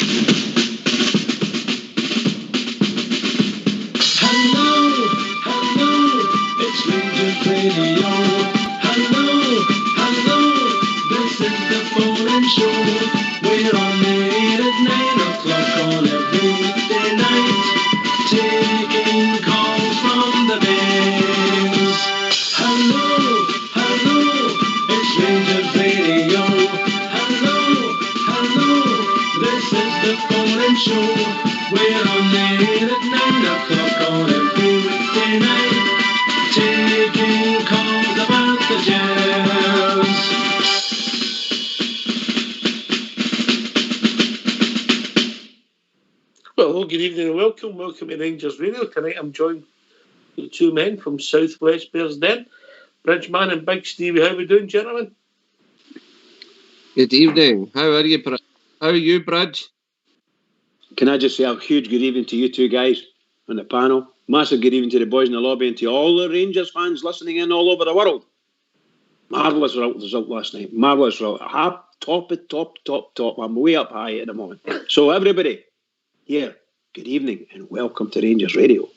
It's Rangers Radio. Hello, this is the phone-in show. We're on the air at 9 o'clock on every weekday night, taking calls from the bands. Hello, it's Rangers Radio. Hello, this is the phone-in show. We're on the air at 9 o'clock on every weekday night, taking calls about the Jazz. Well, good evening and welcome to Rangers Radio. Tonight I'm joined with two men from Southwest Bearsden, Bridgeman and Big Stevie. How are we doing, gentlemen? Good evening. How are you, Bridge? Can I just say a huge good evening to you two guys on the panel. Massive good evening to the boys in the lobby and to all the Rangers fans listening in all over the world. Marvellous result last night. Marvellous result. Top. I'm way up high at the moment. So everybody, here, good evening and welcome to Rangers Radio.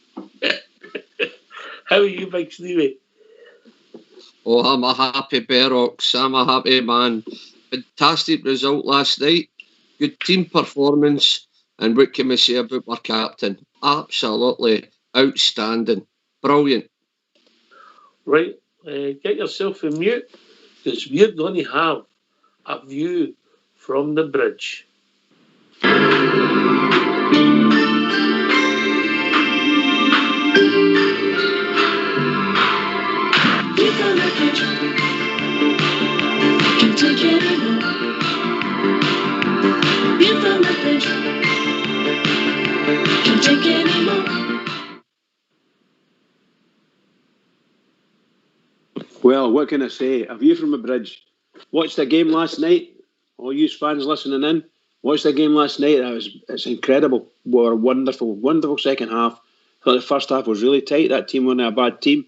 How are you, Big Stevie? Oh, I'm a happy Berrox. I'm a happy man. Fantastic result last night. Good team performance. And what can we say about our captain? Absolutely outstanding. Brilliant. Right, get yourself in mute, because we're going to have a view from the bridge. Well, what can I say? A view from a bridge. Watched the game last night. All you fans listening in, watched the game last night. It's incredible. What a wonderful second half. I thought the first half was really tight. That team wasn't a bad team.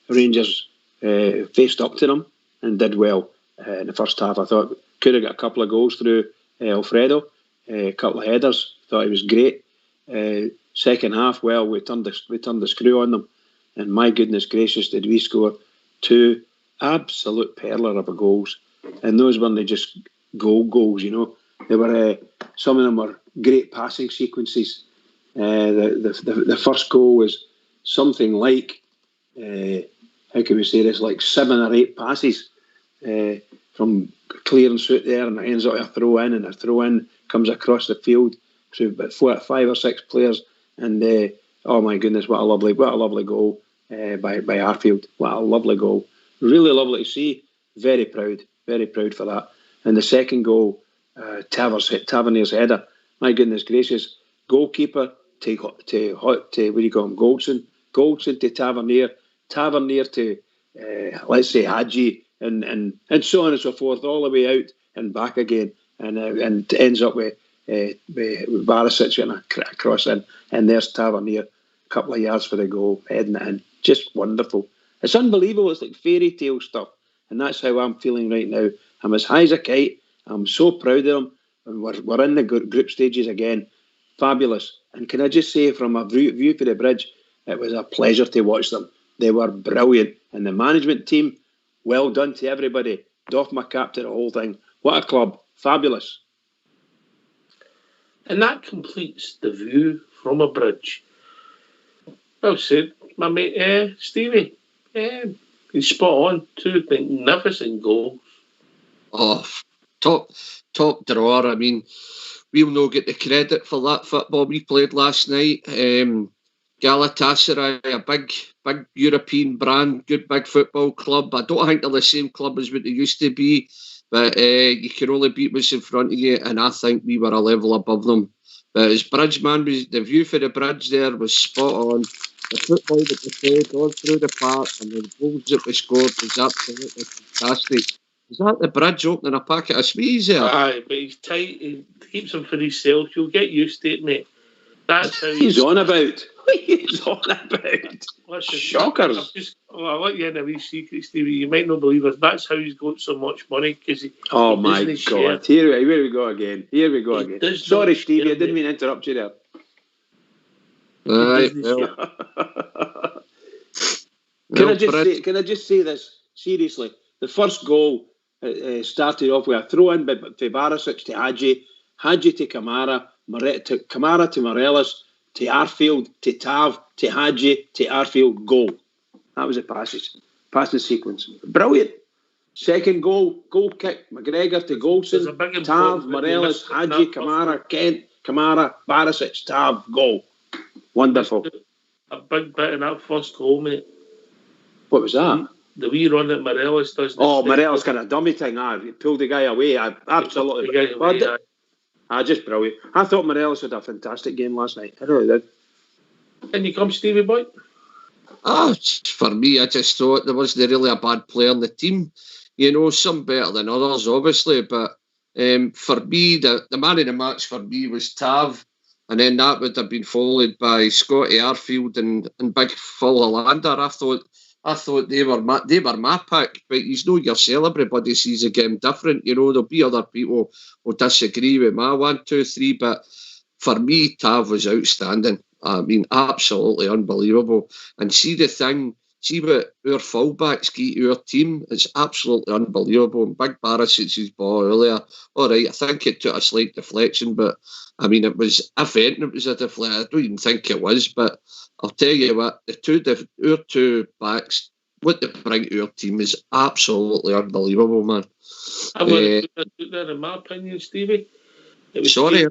Rangers faced up to them and did well in the first half. I thought could have got a couple of goals through Alfredo, a couple of headers. Thought he was great. Second half, well, we turned the screw on them, and my goodness gracious, did we score two absolute perler of goals. And those weren't just goals, you know. They were some of them were great passing sequences. The first goal was something like how can we say this, like 7 or 8 passes from clearance out there, and it ends up a throw in, and a throw in comes across the field through about 5 or 6 players, and oh my goodness, what a lovely goal by Arfield. What a lovely goal. Really lovely to see. Very proud for that. And the second goal, Tavernier's header. My goodness gracious. Goalkeeper to what do you call him? Goldson to Tavernier. Tavernier to let's say Hadji, and so on and so forth, all the way out and back again, and it ends up with Barisic and a cross in, and there's Tavernier, a couple of yards for the goal, heading it in. Just wonderful. It's unbelievable. It's like fairy tale stuff, and that's how I'm feeling right now. I'm as high as a kite. I'm so proud of them, and we're in the group stages again. Fabulous. And can I just say, from a view for the bridge, it was a pleasure to watch them. They were brilliant, and the management team, well done to everybody. Doff my cap to the whole thing. What a club. Fabulous. And that completes the view from a bridge. Well said, my mate Stevie. He's spot on. 2 magnificent goals. Oh, top drawer. I mean, we'll not get the credit for that football we played last night. Galatasaray, a big European brand, good big football club. I don't think they're the same club as what they used to be, but you can only beat what's in front of you, and I think we were a level above them. But as Bridgeman, the view for the bridge there was spot on. The football that they played all through the park, and the goals that they scored was absolutely fantastic. Is that the bridge opening a packet of sweets there? Aye, but he's tight. He keeps them for himself. You'll get used to it, mate. That's how He's on about. He's on about. Listen, Shockers. I'll let you in a wee secret, Stevie. You might not believe it. That's how he's got so much money, because Oh he my doesn't share. God! Here we go again. Here we go He again. does Sorry, not Stevie. I share, didn't mate. mean to interrupt you there. Aye, doesn't well, Can well, Brad, I just say this seriously? The first goal started off with a throw in by Barisic to Hadji to Kamara, Kamara to Morelos, to Arfield, to Tav, to Hadji, to Arfield, goal. That was the passing sequence. Brilliant. Second goal kick, McGregor to There's a Goldson, big Tav, important bit Morelos, we missed in Hadji, that Kamara, Kent, Kamara, Barisic, Tav, goal. Wonderful. A big bit in that first goal, mate. What was that? The wee run that Morelos does. Oh, Morelos kind of dummy thing. He pulled the guy away. Absolutely. Just brilliant. I thought Morelos had a fantastic game last night. I really did. And you come, Stevie boy? for me, I just thought there wasn't really a bad player in the team. You know, some better than others, obviously. But for me, the man of the match for me was Tav. And then that would have been followed by Scotty Arfield and Big Phil Hollander. I thought they were my pick, but he's not yourself. Everybody sees the game different. You know, there'll be other people who disagree with my 1, 2, 3, but for me, Tav was outstanding. I mean, absolutely unbelievable. And see what our fullbacks get our team. It's absolutely unbelievable. And Big Barisic's ball earlier. All right, I think it took a slight deflection, but I mean, it was, if anything, it was a deflection. I don't even think it was, but I'll tell you what, our two backs, what they bring to our team is absolutely unbelievable, man. I'm going to put that in my opinion, Stevie. It was Sorry.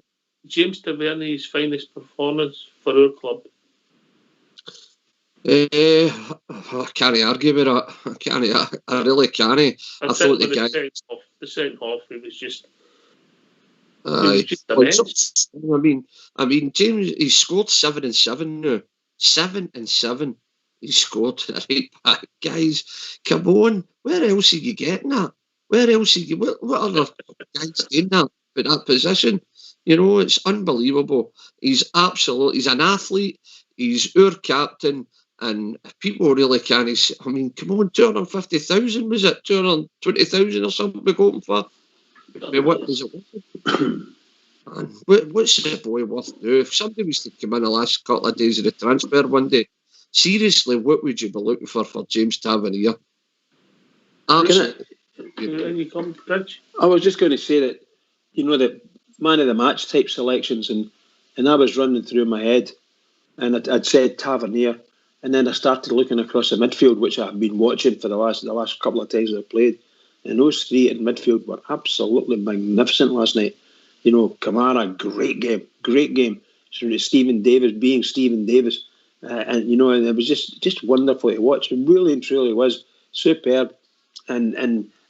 James Taverni's finest performance for our club. I can't argue with that. I really can't. I thought the guy. The second half, he was just. I mean, James. He scored 7 and 7 now. 7 and 7. He scored right back, guys. Come on, where else are you getting that? Where else are you? What other guys doing that? But that position, you know, it's unbelievable. He's an athlete. He's our captain. And people really can't. I mean, come on, 250,000 was it? 220,000 or something we got him for? I mean, what is it? Man, what's the boy worth now? If somebody was to come in the last couple of days of the transfer one day, seriously, what would you be looking for James Tavernier? You come, Bridge? I was just going to say that, you know, the man of the match type selections, and I was running through my head, and I'd said Tavernier. And then I started looking across the midfield, which I've been watching for the last couple of times I've played. And those three in midfield were absolutely magnificent last night. You know, Kamara, great game. So Stephen Davis being Stephen Davis. And, you know, and it was just wonderful to watch. It really and truly was superb. And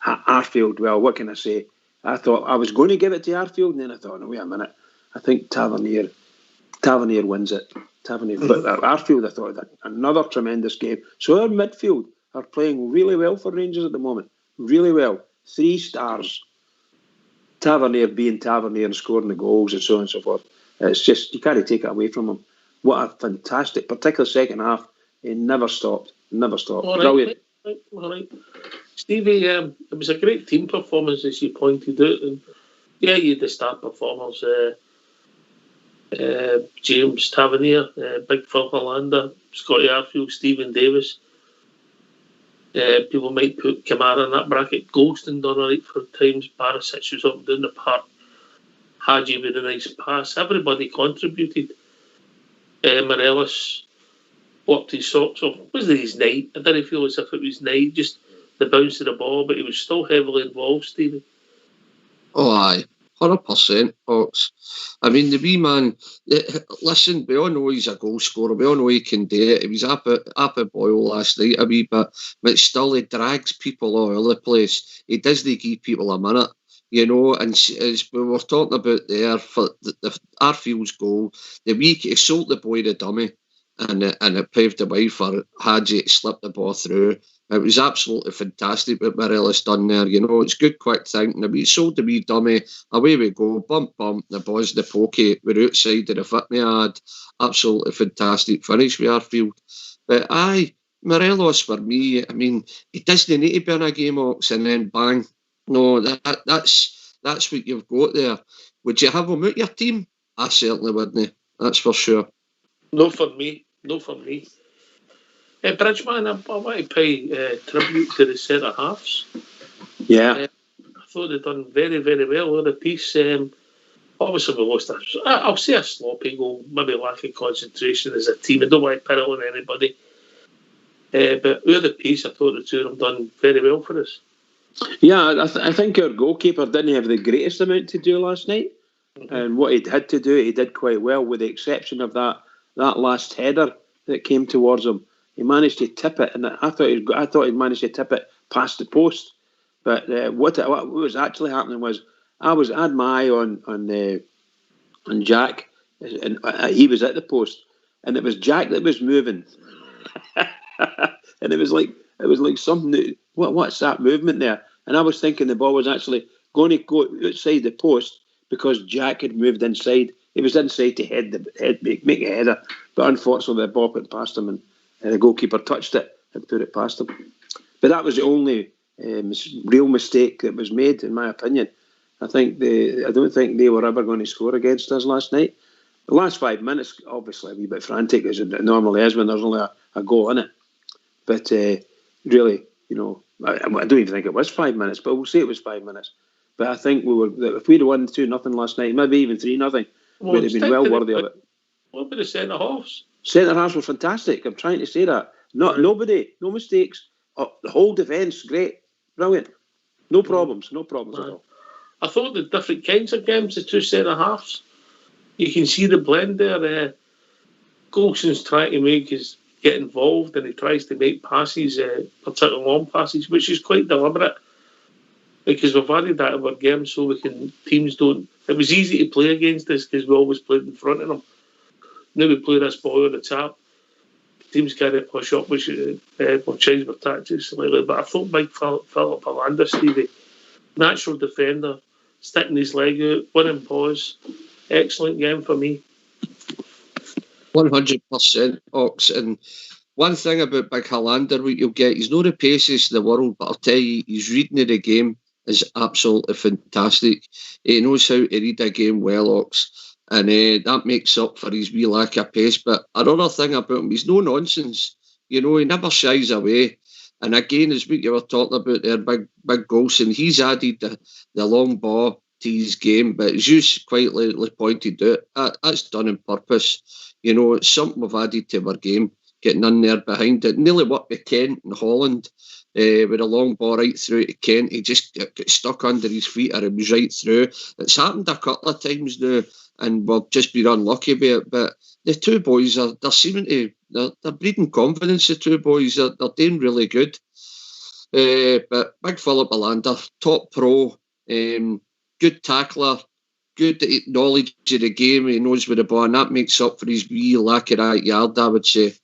Arfield, well, what can I say? I thought I was going to give it to Arfield, and then I thought, no, wait a minute. I think Tavernier wins it. But Arfield, I thought, that another tremendous game. So our midfield are playing really well for Rangers at the moment. Really well. 3 stars. Tavernier being Tavernier and scoring the goals and so on and so forth. It's just, you can't take it away from him. What a fantastic, particularly second half. He never stopped. Brilliant. All right. Stevie, it was a great team performance, as you pointed out. And yeah, you had the star performers. James Tavernier, Big Phil Hollander, Scotty Arfield, Stephen Davis. People might put Kamara in that bracket. Goldston done all right for times. Barisic was up and down the park. Hadji with a nice pass. Everybody contributed. Morelos worked his socks off. Wasn't his night? I didn't feel as if it was night, just the bounce of the ball, but he was still heavily involved, Stephen. Oh, aye. 100%, Hawks. I mean, the wee man, listen, we all know he's a goal scorer. We all know he can do it. He was up at Boyle last night a wee bit, but still he drags people all over the place. He doesn't give people a minute, you know, and as we were talking about there, for the Arfield's goal, he sold the boy the dummy. and it paved the way for Hadji to slip the ball through. It was absolutely fantastic what Morelos done there. It's good quick thinking. We sold the wee dummy. Away we go. Bump, the ball's the pokey. We're outside of the fit me ad. Absolutely fantastic finish with Arfield. But Morelos for me, I mean, he doesn't need to be in a game, Ox, and then bang. No, that's what you've got there. Would you have him out your team? I certainly wouldn't. That's for sure. No for me. Bridgman, I want to pay tribute to the centre halves. Yeah. I thought they'd done very, very well with the piece. Obviously, we lost I'll say a sloppy goal, maybe lack of concentration as a team. I don't want to pin it on anybody. But with the piece, I thought the two of them done very well for us. Yeah, I think our goalkeeper didn't have the greatest amount to do last night. Mm-hmm. And what he had to do, he did quite well, with the exception of that last header that came towards him. He managed to tip it, and I thought he managed to tip it past the post. But what was actually happening was I had my eye on Jack, and he was at the post, and it was Jack that was moving, and it was like something new. What's that movement there? And I was thinking the ball was actually going to go outside the post because Jack had moved inside. He was inside to make a header, but unfortunately the ball went past him, and the goalkeeper touched it and put it past him. But that was the only real mistake that was made, in my opinion. I don't think they were ever going to score against us last night. The last 5 minutes, obviously, a wee bit frantic, as it normally is when there's only a goal in it. But really, I don't even think it was 5 minutes, but we'll say it was 5 minutes. But I think if we'd have won 2-0 last night, maybe even 3-0, we'd have been well worthy of it. What about the centre halves? Centre halves were fantastic. I'm trying to say that. Nobody, no mistakes. The whole defence, great, brilliant. No problems at all. I thought the different kinds of games, the two centre halves, you can see the blend there. Golson's trying to get involved, and he tries to make passes, particularly long passes, which is quite deliberate, because we've added that in our game so teams don't. It was easy to play against us because we always played in front of them. Now we play this ball on the top. Teams can't push up, which will change our tactics slightly. But I thought Mike Philip Helander, Stevie, natural defender, sticking his leg out, winning pause. Excellent game for me. 100%, Ox. And one thing about Big Helander, what you'll get, he's not the paciest in the world, but I'll tell you, his reading of the game is absolutely fantastic. He knows how to read a game well, Ox. And that makes up for his wee lack of pace. But another thing about him, he's no nonsense. He never shies away. And again, as what you were talking about there, Big Golson, he's added the long ball to his game. But as you quite lately pointed out, that's done on purpose. It's something we've added to our game, getting in there behind it. Nearly what with Kent in Holland, with a long ball right through to Kent. He just got stuck under his feet, or it was right through. It's happened a couple of times now, and we've just been unlucky with it. But the two boys they're seeming to they're breeding confidence. The two boys they're doing really good. But Big Philip Helander, top pro, good tackler, good knowledge of the game. He knows where the ball, and that makes up for his wee lack of that yard, I would say.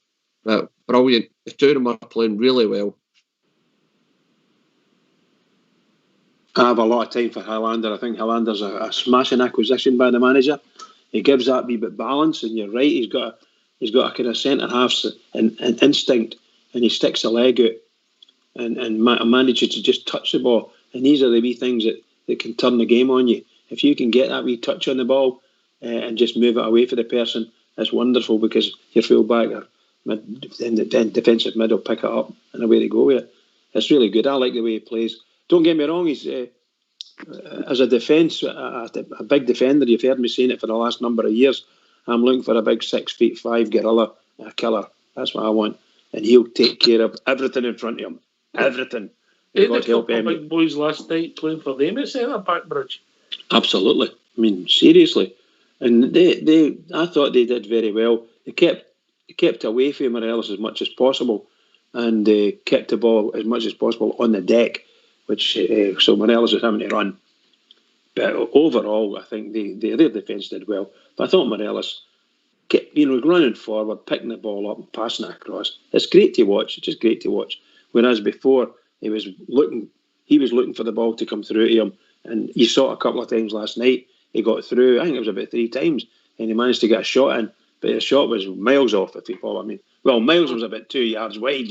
But brilliant. The two of them are playing really well. I have a lot of time for Helander. I think Helander's a smashing acquisition by the manager. He gives that wee bit balance, and you're right. He's got a kind of centre half and instinct, and he sticks a leg out and manages to just touch the ball. And these are the wee things that can turn the game on you. If you can get that wee touch on the ball and just move it away for the person, it's wonderful, because your full-back or defensive mid will pick it up and away they go with it. It's really good. I like the way he plays. Don't get me wrong, he's as a defence, a big defender. You've heard me saying it for the last number of years. I'm looking for a big 6'5" gorilla, a killer. That's what I want. And he'll take care of everything in front of him. Everything. God help him. Big boys last night playing for them at centre back, Bridge. Absolutely. I mean, seriously. And I thought they did very well. They kept away from Morelos as much as possible, and kept the ball as much as possible on the deck, which so Morelos was having to run. But overall, I think their defence did well. But I thought Morelos running forward, picking the ball up and passing it across. It's great to watch. It's just great to watch. Whereas before, he was looking for the ball to come through to him. And you saw it a couple of times last night. He got through, I think it was about 3 times, and he managed to get a shot in. But the shot was miles off, if you follow what I mean. Well, Miles was about 2 yards wide,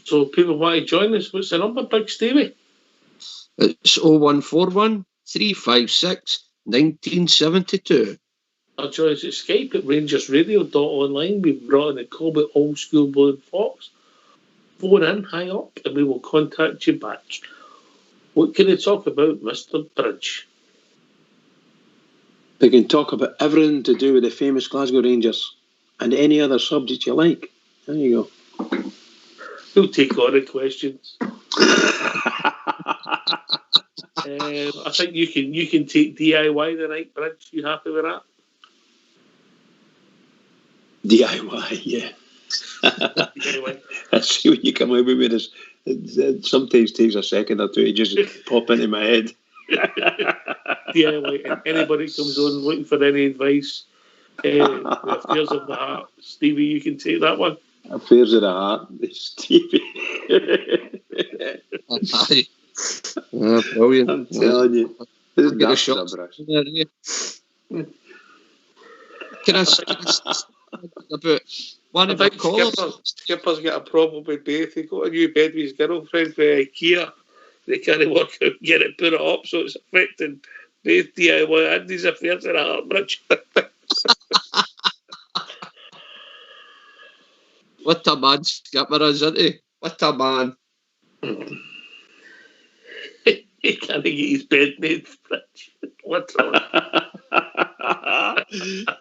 So people want to join us. What's the number, Big Stevie? It's 0141 356 1972. Or join us at Skype at rangersradio.online. We've brought in the Corbett Old School Blue and Fox. Phone in, hang up, and we will contact you back. What can you talk about, Mr. Bridge? We can talk about everything to do with the famous Glasgow Rangers and any other subject you like. There you go. We'll take all the questions. I think you can take DIY tonight, Bridge. You happy with that? DIY, yeah. DIY. I see when you come away with this. It sometimes takes a second or two to just pop into my head. DIY. And anybody comes on looking for any advice, affairs of the heart, Stevie, you can take that one. Affairs of the heart, Stevie. Brilliant. I'm telling you. This Get a is shot. brush. Can I say about one I of the think callers? Skipper's got a problem with Beth. He got a new bed with his girlfriend for IKEA. They can't work out and get it put it up, so it's affecting Beth DIY and his affairs of the heart, Bridge. What a man Skipper is, isn't he? What a man. He can't get his bed made, Bridge. Literally.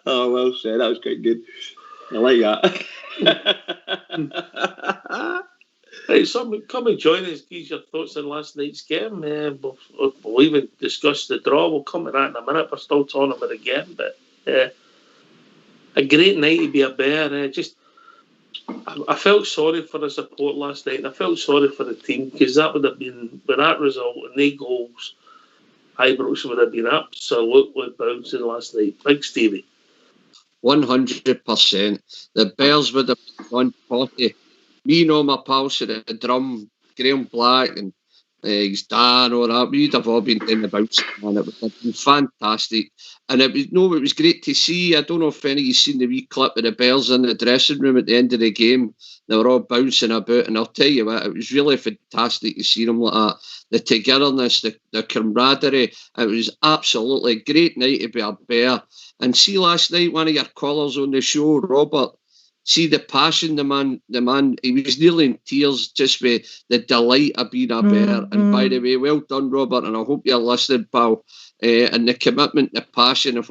Oh, well said. That was quite good. I like that. Right, so come and join us. Give your thoughts on last night's game. We'll even discuss the draw. We'll come to that in a minute. We're still talking about the game, but a great night to be a Bear. I felt sorry for the support last night, and I felt sorry for the team, because that would have been, with that result and no goals, Ibrox would have been absolutely bouncing last night. Big Stevie. 100%. The Bears would have gone potty. Me and all my pals at the drum, Graham Black and his Dan, all that, we'd have all been in the bounce, and it would have been fantastic. And it was great to see. I don't know if any of you seen the wee clip of the Bears in the dressing room at the end of the game. They were all bouncing about, and I'll tell you what, it was really fantastic to see them like that. The togetherness, the camaraderie. It was absolutely a great night to be a Bear. And see last night, one of your callers on the show, Robert, see the passion, the man, he was nearly in tears just with the delight of being a Bear. And by the way, well done, Robert, and I hope you're listening, pal. And the commitment, the passion of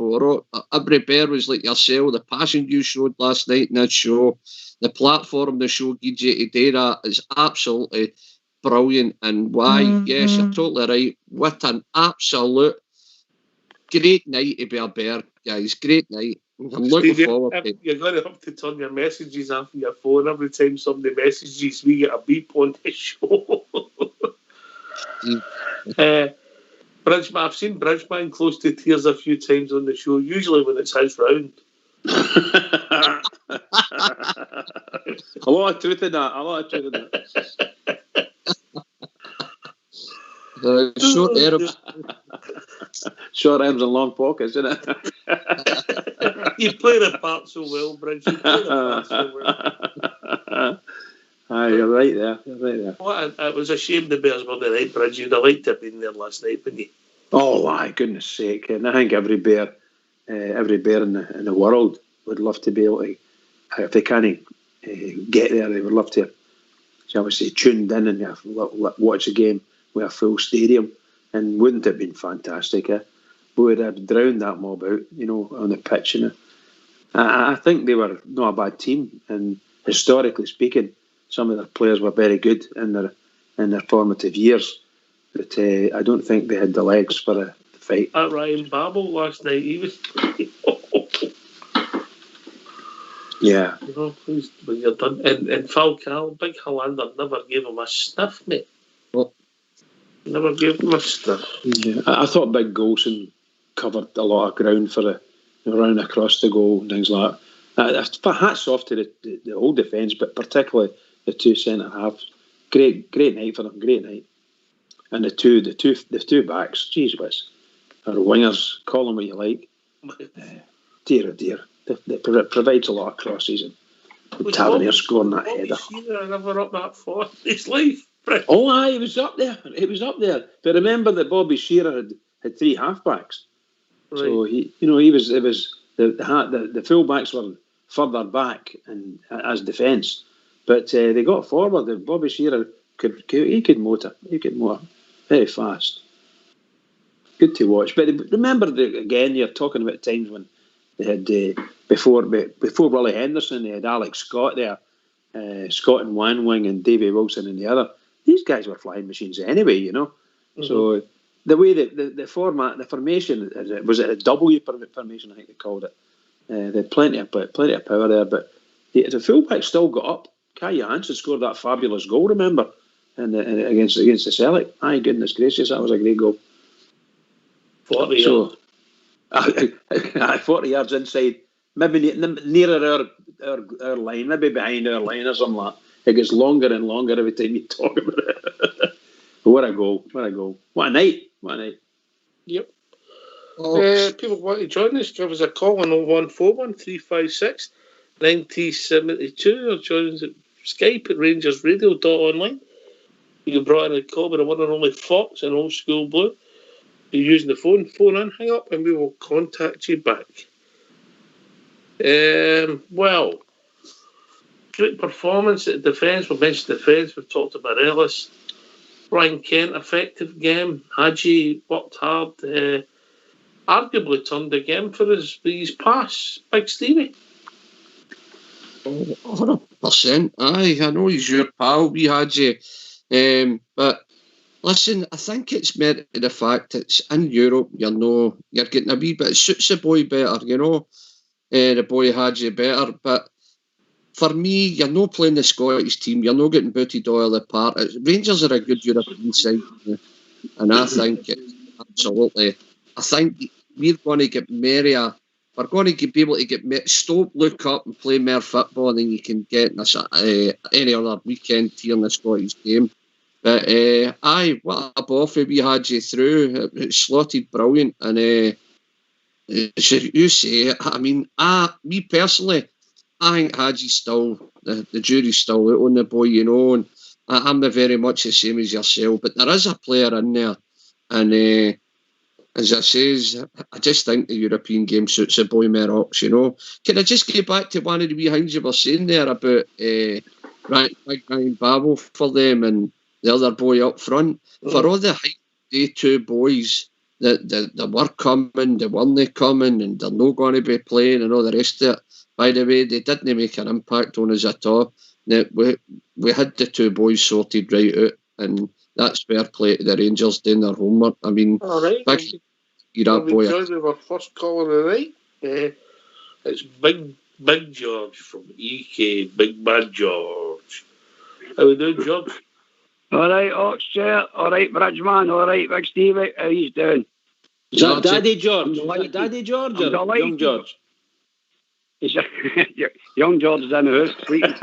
every Bear was like yourself. The passion you showed last night in that show, the platform the show gives you to do that is absolutely brilliant. And why? Yes, you're totally right. What an absolute great night to be a Bear, guys. Great night. I'm looking forward to it. You're going to have to turn your messages off your phone every time somebody messages. We get a beep on the show. Bridgeman, I've seen Bridgeman close to tears a few times on the show, usually when it's his round. A lot of truth in that. Short arms and long pockets, isn't it? You play the part so well, Bridge. You play the part so well. You're right there. It was a shame the Bears were the right, Bridge. You'd have liked to have been there last night, wouldn't you? Oh, my goodness sake. And I think every bear in the world would love to be able to, if they can't get there, they would love to, shall we say, tuned in and watch a game with a full stadium. And wouldn't it have been fantastic? We would have drowned that mob out, on the pitch. I think they were not a bad team. And historically speaking, some of their players were very good in their formative years. But I don't think they had the legs for the fight. At Ryan Babel last night, he was... Yeah. When you're done. And Falcao, Big Hollander, never gave him a sniff, mate. Well, never gave him a sniff. Yeah. I thought Big Golson covered a lot of ground for the running across the goal and things like that. Hats off to the whole defence, but particularly the two centre halves. Great night for them. Great night. And the two backs. Jeez whiz. Or wingers. Call them what you like. Dear oh dear. They provides a lot of crosses and Tavernier scoring that header. Shearer never up that far in his life. Oh, aye, he was up there. But remember that Bobby Shearer had three halfbacks. Right. So he was the fullbacks were further back and as defence, but they got forward. Bobby Shearer could motor very fast. Good to watch. But remember again, you're talking about times when they had before Willie Henderson, they had Alex Scott there, Scott in one wing and Davy Wilson in the other. These guys were flying machines anyway, you know. Mm-hmm. So the way that the format, the formation, was it a W formation? I think they called it. They had plenty of power there, but the fullback still got up. Kai Johansson scored that fabulous goal. Remember, against the Celtic. My goodness gracious, that was a great goal. 40 yards. 40 yards inside, maybe nearer our line, maybe behind our line or something like that. It gets longer and longer every time you talk about it. What a goal. What a night. Yep. People want to join us, give us a call on 0141 356 9072 or join us at Skype at rangersradio.online. You can brought in a call with the one and only Fox and Old School Blue. You're using the phone in, hang up, and we will contact you back. Well, great performance at defence. We mentioned defence. We've talked about Ellis. Brian Kent, effective game. Hadji worked hard. Arguably turned again for his pass. Big Stevie. 100%. Aye, I know he's your pal, we Hadji. But listen, I think it's meant to the fact it's in Europe, you're getting a wee bit, it suits the boy better, the boy Hadji better. But for me, you're not playing the Scottish team, you're not getting booted all the part. Rangers are a good European side, and I think I think we're going to get merrier. We're going to be able to get stop, look up and play more football than you can get in any other weekend here in the Scottish game. But what a ball for we had you through. It slotted brilliant. And as you say, I mean, me personally, I think Hadji's still, the jury's still out on the boy, and I'm very much the same as yourself. But there is a player in there. And as I says, I just think the European game suits the boy more ups, Can I just get back to one of the wee things you were saying there about Ryan Babel for them and the other boy up front? For all the hype, they two boys that they were coming, they weren't coming, and they're not going to be playing and all the rest of it. By the way, they didn't make an impact on us at all. We had the two boys sorted right out, and that's fair play to the Rangers doing their homework. I mean, all right. Boy. Our first call of the night. It's Big George from EK, Big Bad George. How we doing, George? All right, Ox Chair. All right, Bridgeman. All right, Big Stevie. How he's doing? Is that Daddy George? Daddy George or Young George? Young George is in the house, sleeping.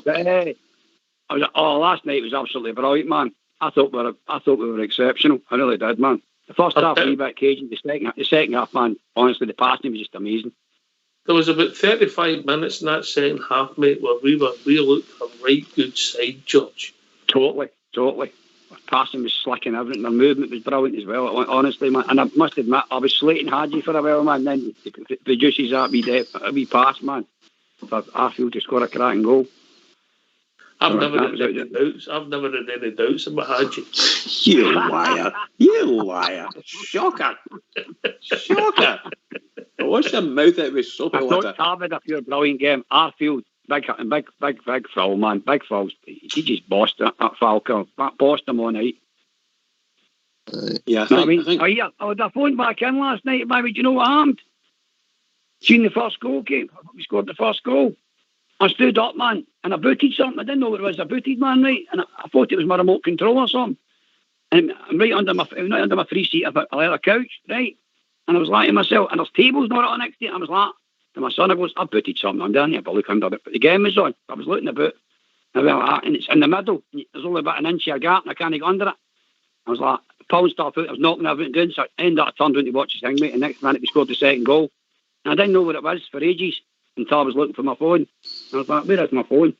But last night was absolutely brilliant, man. I thought we were exceptional. I really did, man. The first half was a wee bit cagey. The second half, man, honestly, the passing was just amazing. There was about 35 minutes in that second half, mate, where we looked a right good side, George. Totally. Passing was slick and everything. Their movement was brilliant as well, honestly, man. And I must admit, I was slating Hadji for a while, man. Then he produces that wee pass, man, for Arfield to score a cracking goal. I've never had any doubts about Hadji. You liar. Shocker. What's your mouth out with soapy water? I thought Harvard a pure brilliant game. Arfield, big foul, man. Big fouls. He just bossed that Falcon. Bossed him all night. Yeah, I would have phoned back in last night, maybe. Do you know what happened? Seen the first goal, we scored the first goal. I stood up, man, and I booted something. I didn't know what it was. I booted, man, right? And I thought it was my remote control or something. And I'm right under my 3-seater, a leather couch, right? And I was like to myself, and there's tables not on next to it. I was like, to my son, I goes, I booted something on down here, but look under it. But the game was on. I was looking about, and it's in the middle. There's only about an inch of a gap, and I can't get under it. I was like, pulling stuff out. I was knocking everything down, so I ended up turned around to watch his thing, mate. And next minute, we scored the second goal. And I didn't know what it was for ages until I was looking for my phone. And I was like, where is my phone?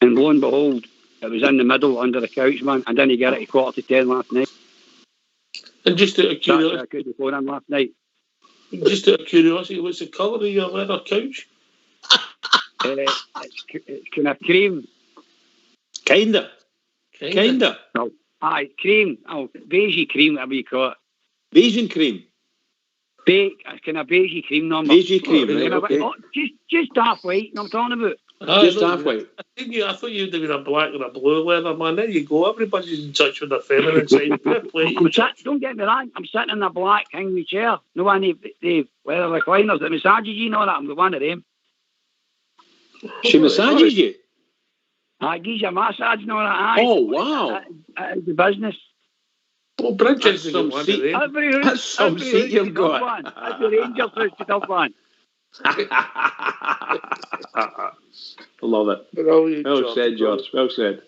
And lo and behold, it was in the middle under the couch, man. I didn't get it at 9:45 last night. And just out of That's why I curiosity, couldn't phone him last night. what's the colour of your leather couch? It's kind of cream. Kinda. Aye, cream. Oh, beigey cream, whatever you call it. Bayesian cream. Kind of beigey cream number. Beigey cream, right, okay. Just half white, you know what I'm talking about? Just halfway. I thought you'd have been a black or a blue leather, man. There you go. Everybody's in touch with their feminine side. Don't get me wrong, I'm sitting in a black hanging chair. No one of the leather recliners that massages you and all that. I'm one of them. She massages you? I gives you a massage and all that. Aye. Oh, wow. That is the business. Well, Bridges That's is some one of seat. them. That's some seat you've got. That's the Rangers house to Dublin. Love it. Brilliant Well job. said, George. Well said.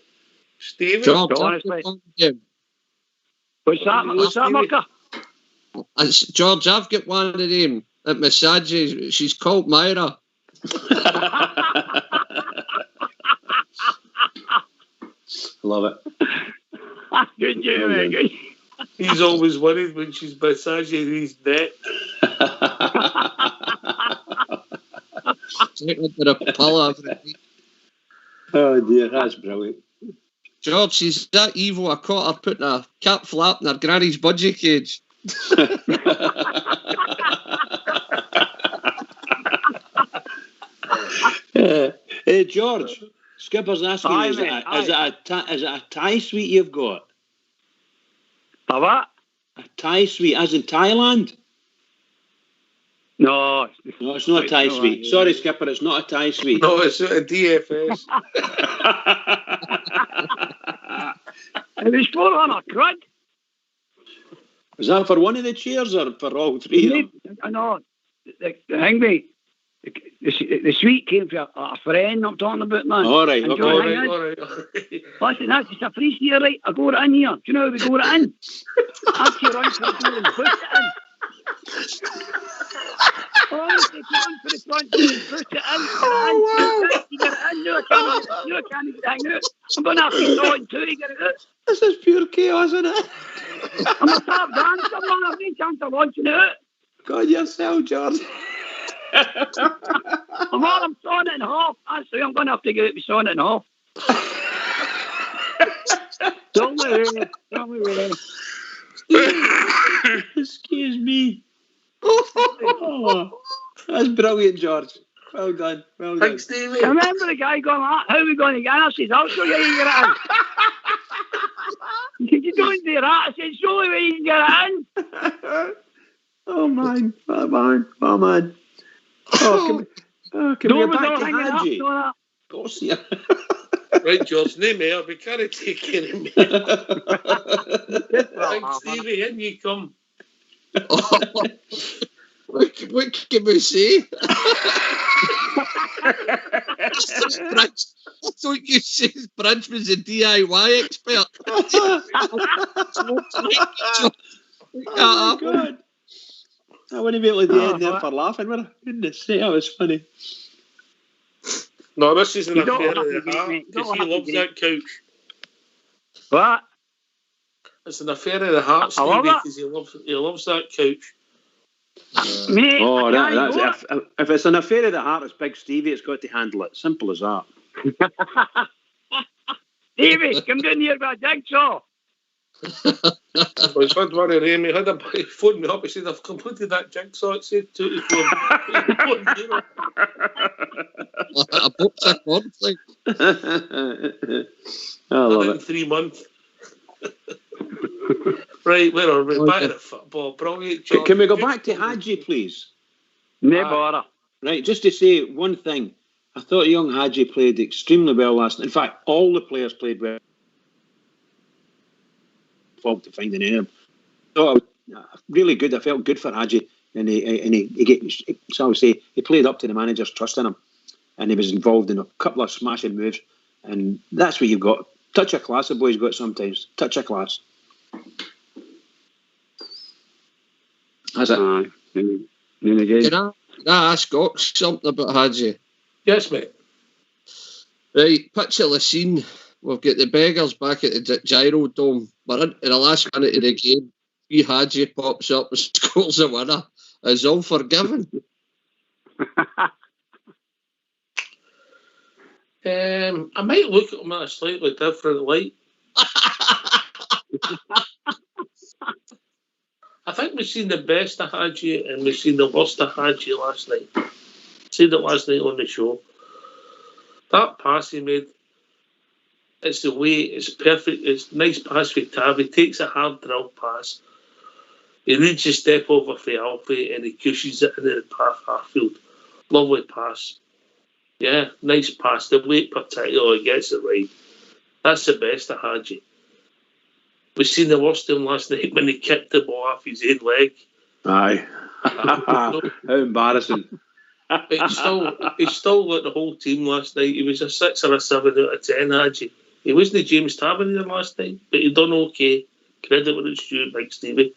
Stephen? George, honestly. What's that, Mucker? George, I've got one of them that massages. She's called Myra. Love it. Good job, man. Good. He's always worried when she's massaging his neck. Taking under a pillow every week. Oh dear, that's brilliant. George, she's that evil. I caught her putting a cat flap in her granny's budgie cage. Hey George, Skipper's asking Aye, you, is mate, it a Thai suite you've got? A what? A Thai suite, as in Thailand? No. No, it's not a Thai suite. Sorry, Skipper, it's not a Thai suite. No, it's a DFS. It was 400 crud. Was that for one of the chairs or for all three? No, the thing, mate. The suite came from a friend I'm talking about, man. All right, And okay. John, All right. listen, that's just a free here, right? I go in here. Do you know how we go in? After you run for the door and push it in. Honestly, if you run for the front door and push it in, you get it in. No, I can't get it out. I'm going to have to throw it two to get it out. This is pure chaos, isn't it? I'm a tap dancer, man. I've no chance of launching it out. God yourself, George. I'm sawing it in half. Actually, I'm going to have to get it sawing it in half. Don't worry. Excuse me. Oh, that's brilliant, George. Well done. Thanks, Stevie. I remember the guy going, how are we going to get in? I said, I'll show you how you get it in. You don't do that. I said, show me where you can get it in. Oh, man. Oh, can we get back to Hadji? Of course, yeah. Right, George, no mayor. We can't take care of me. Thanks, Stevie. In you come. What can we say? I thought you said Bridge was a DIY expert. Oh, God. I wouldn't be able to do it there for laughing, would I? Goodness sake, that was funny. No, this is an You don't affair have of to the get heart me. because Don't he have to loves get that couch. What? It's an affair of the heart, I love Stevie, it. because he loves that couch. Mate, Oh, that's if it's an affair of the heart, it's Big Stevie, it's got to handle it. Simple as that. Davey, come down here with a jigsaw. I was had one of them. He had he phoned me up. He said, I've completed that jigsaw. It said 2 to 4. A box of cornflakes. I love in it. 3 months. Right, where are we? Back to the football. Brilliant job. Can we go back to Hadji, please? No bother. Right, just to say one thing. I thought young Hadji played extremely well last night. In fact, all the players played well. Fault to find an name. I thought really good. I felt good for Hadji, and he played up to the manager's trust in him, and he was involved in a couple of smashing moves, and that's what you've got. Touch of class, the boys got sometimes. Touch of class. That's it. Can I ask Ox something about Hadji? Yes, mate. Right, picture the scene. We've got the beggars back at the Gyro Dome. We're in the last minute of the game. Wee Hadji pops up and scores a winner. Is all forgiven? I might look at him in a slightly different light. I think we've seen the best of Hadji and we've seen the worst of Hadji last night. Seen it last night on the show. That pass he made, it's the way, it's perfect, it's nice pass for Tav. He takes a hard drill pass. He reads a step over for Alfie and he cushions it into the path half-field. Lovely pass. Yeah, nice pass. The weight particularly gets it right. That's the best of Hadji. We've seen the worst of him last night when he kicked the ball off his head leg. Aye. How embarrassing. But he still got the whole team last night. He was a 6 or a 7 out of 10, Hadji. He wasn't James Tavernier last night, but he done okay. Credit where it's due, Big Stevie.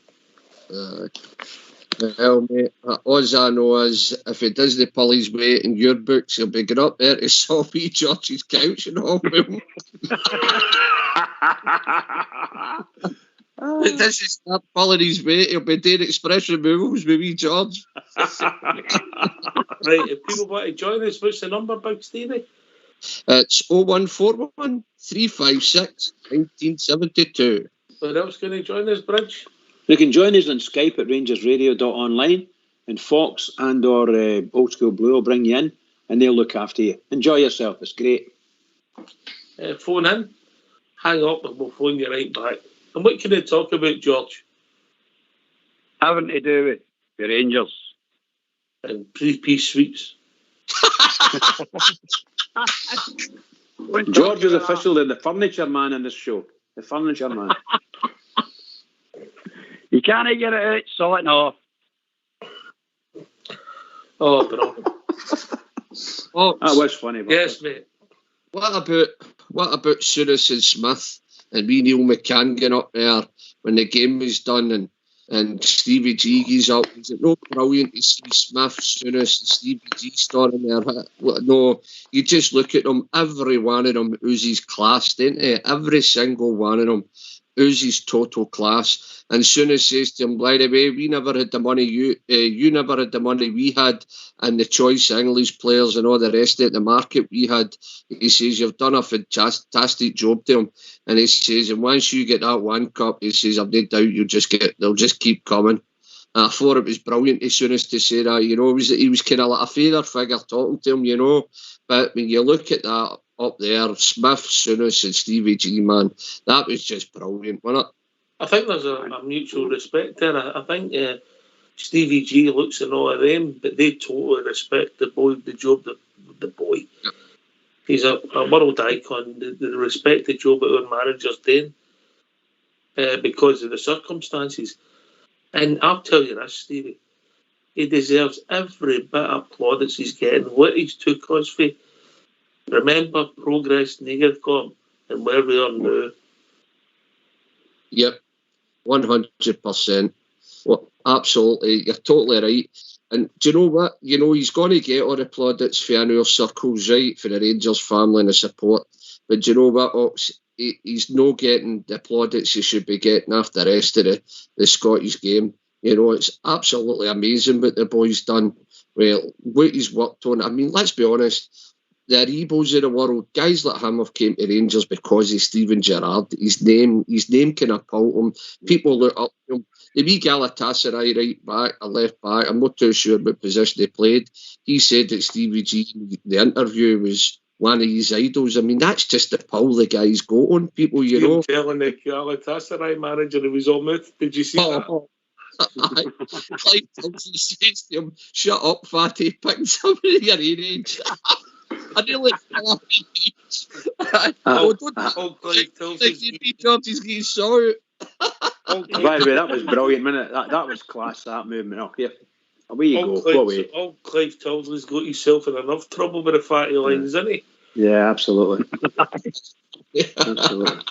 Well, mate, all I know is if he doesn't pull his weight in your books, he'll be going up there to Sophie George's couch and all with him. If he doesn't start pulling his weight, he'll be doing expression moves with wee George. Right, if people want to join us, what's the number, Big Stevie? It's 0141 356 1972. What else can they join us, Bridge? You can join us on Skype at rangersradio.online, and Fox and or Old School Blue will bring you in and they'll look after you. Enjoy yourself, it's great. Phone in, hang up and we'll phone you right back. And what can they talk about, George? Having to do with the Rangers. And 3-piece suites. George is officially the furniture man in this show. The furniture man. You can't get it out, sorting off. Oh, bro. That was funny. Yes, mate. What about Souness and Smith and wee Neil McCann getting up there when the game was done and Stevie G is up? Is it not brilliant to see Smith, Souness and Stevie G starting there? No, you just look at them, every one of them oozes class, didn't they? Every single one of them oozes total class. And Souness says to him, by the way, we never had the money, you never had the money we had, and the choice English players and all the rest of it, the market we had. He says, you've done a fantastic job to him. And he says, and once you get that one cup, he says, I've no doubt they'll just keep coming. And I thought it was brilliant to Souness to say that, he was kind of like a father figure talking to him, But when you look at that up there, Smith, Souness and Stevie G, man, that was just brilliant, wasn't it? I think there's a mutual respect there. I think Stevie G looks at all of them, but they totally respect the job that the boy. Yep. He's a world icon. They respect the job that our manager's doing because of the circumstances. And I'll tell you this, Stevie, he deserves every bit of plaudits he's getting. What he's took us for. Remember progress, Negercorp, and where we are now. Yep, 100%. Well, absolutely, you're totally right. And do you know what? He's going to get all the plaudits for our circles, right, for the Rangers family and the support. But do you know what, Ox? He's not getting the plaudits he should be getting after the rest of the Scottish game. It's absolutely amazing what the boy's done. Well, what he's worked on. I mean, let's be honest. The Arebos of the world, guys like him have came to Rangers because of Steven Gerrard. His name kind of pulled him. People look up to him. The wee Galatasaray right back, a left back, I'm not too sure what position they played. He said that Stevie G in the interview was one of his idols. I mean, that's just the pull the guys go on, people, telling the Galatasaray manager he was all mouth. Did you see that? Clive Thompson says to him, shut up, fatty, pick somebody of your age. I nearly fell off my feet. Don't think George is getting so. By the way, that was brilliant, wasn't it? That was class, that movement. Oh, here. Away you go. Go away. Clive Tilsley's got himself in enough trouble with the fatty lines, isn't he? Yeah, absolutely. Absolutely.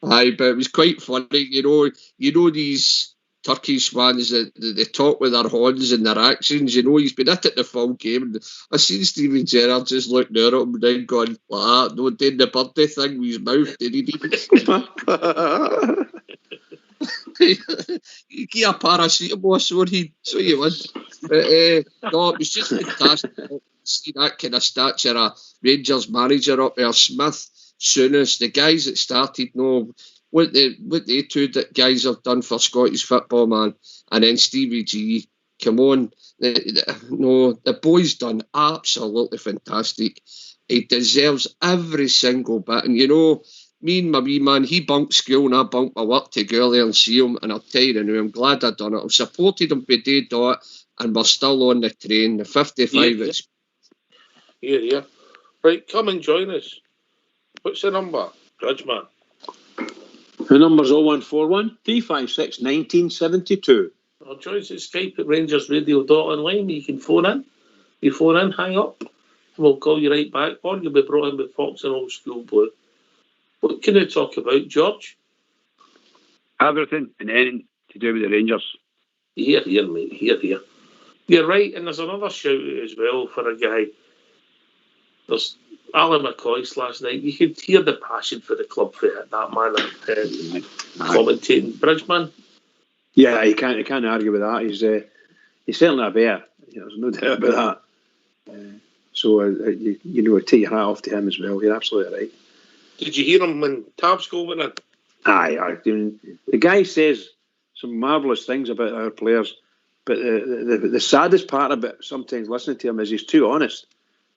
Aye, but it was quite funny, you know these Turkish ones that they talk with their horns and their actions, he's been at it the full game. And I seen Steven Gerrard just looking at him and then going like that, doing the birthday thing with his mouth, did he? You get a paracetamol, so you win. But no, it was just fantastic. See that kind of stature of Rangers manager up there, Smith, Souness, the guys that started what they two guys have done for Scottish football, man. And then Stevie G, come on. The boy's done absolutely fantastic. He deserves every single bit. And me and my wee man, he bunked school and I bunked my work to go there and see him. And I'll tell you now, I'm glad I done it. I've supported him by day dot and we're still on the train. The 55 Yeah. Right, come and join us. What's the number, Bridgeman? The number's 0141 356 1972. Or join us at Skype at rangersradio.online. You can phone in. You phone in, hang up. We'll call you right back. Or you'll be brought in with Fox and Old School Blue. What can you talk about, George? Everything and anything to do with the Rangers. Here, mate. Here. You're right, and there's another shout out as well for a guy. There's Alan McCoy's last night. You could hear the passion for the club for that man commentating. Bridgeman? Yeah, you can't argue with that. He's certainly a bear. There's no doubt about that. So take your hat off to him as well. You're absolutely right. Did you hear him when Tabs go went in? Aye. The guy says some marvellous things about our players, but the saddest part about sometimes listening to him is he's too honest.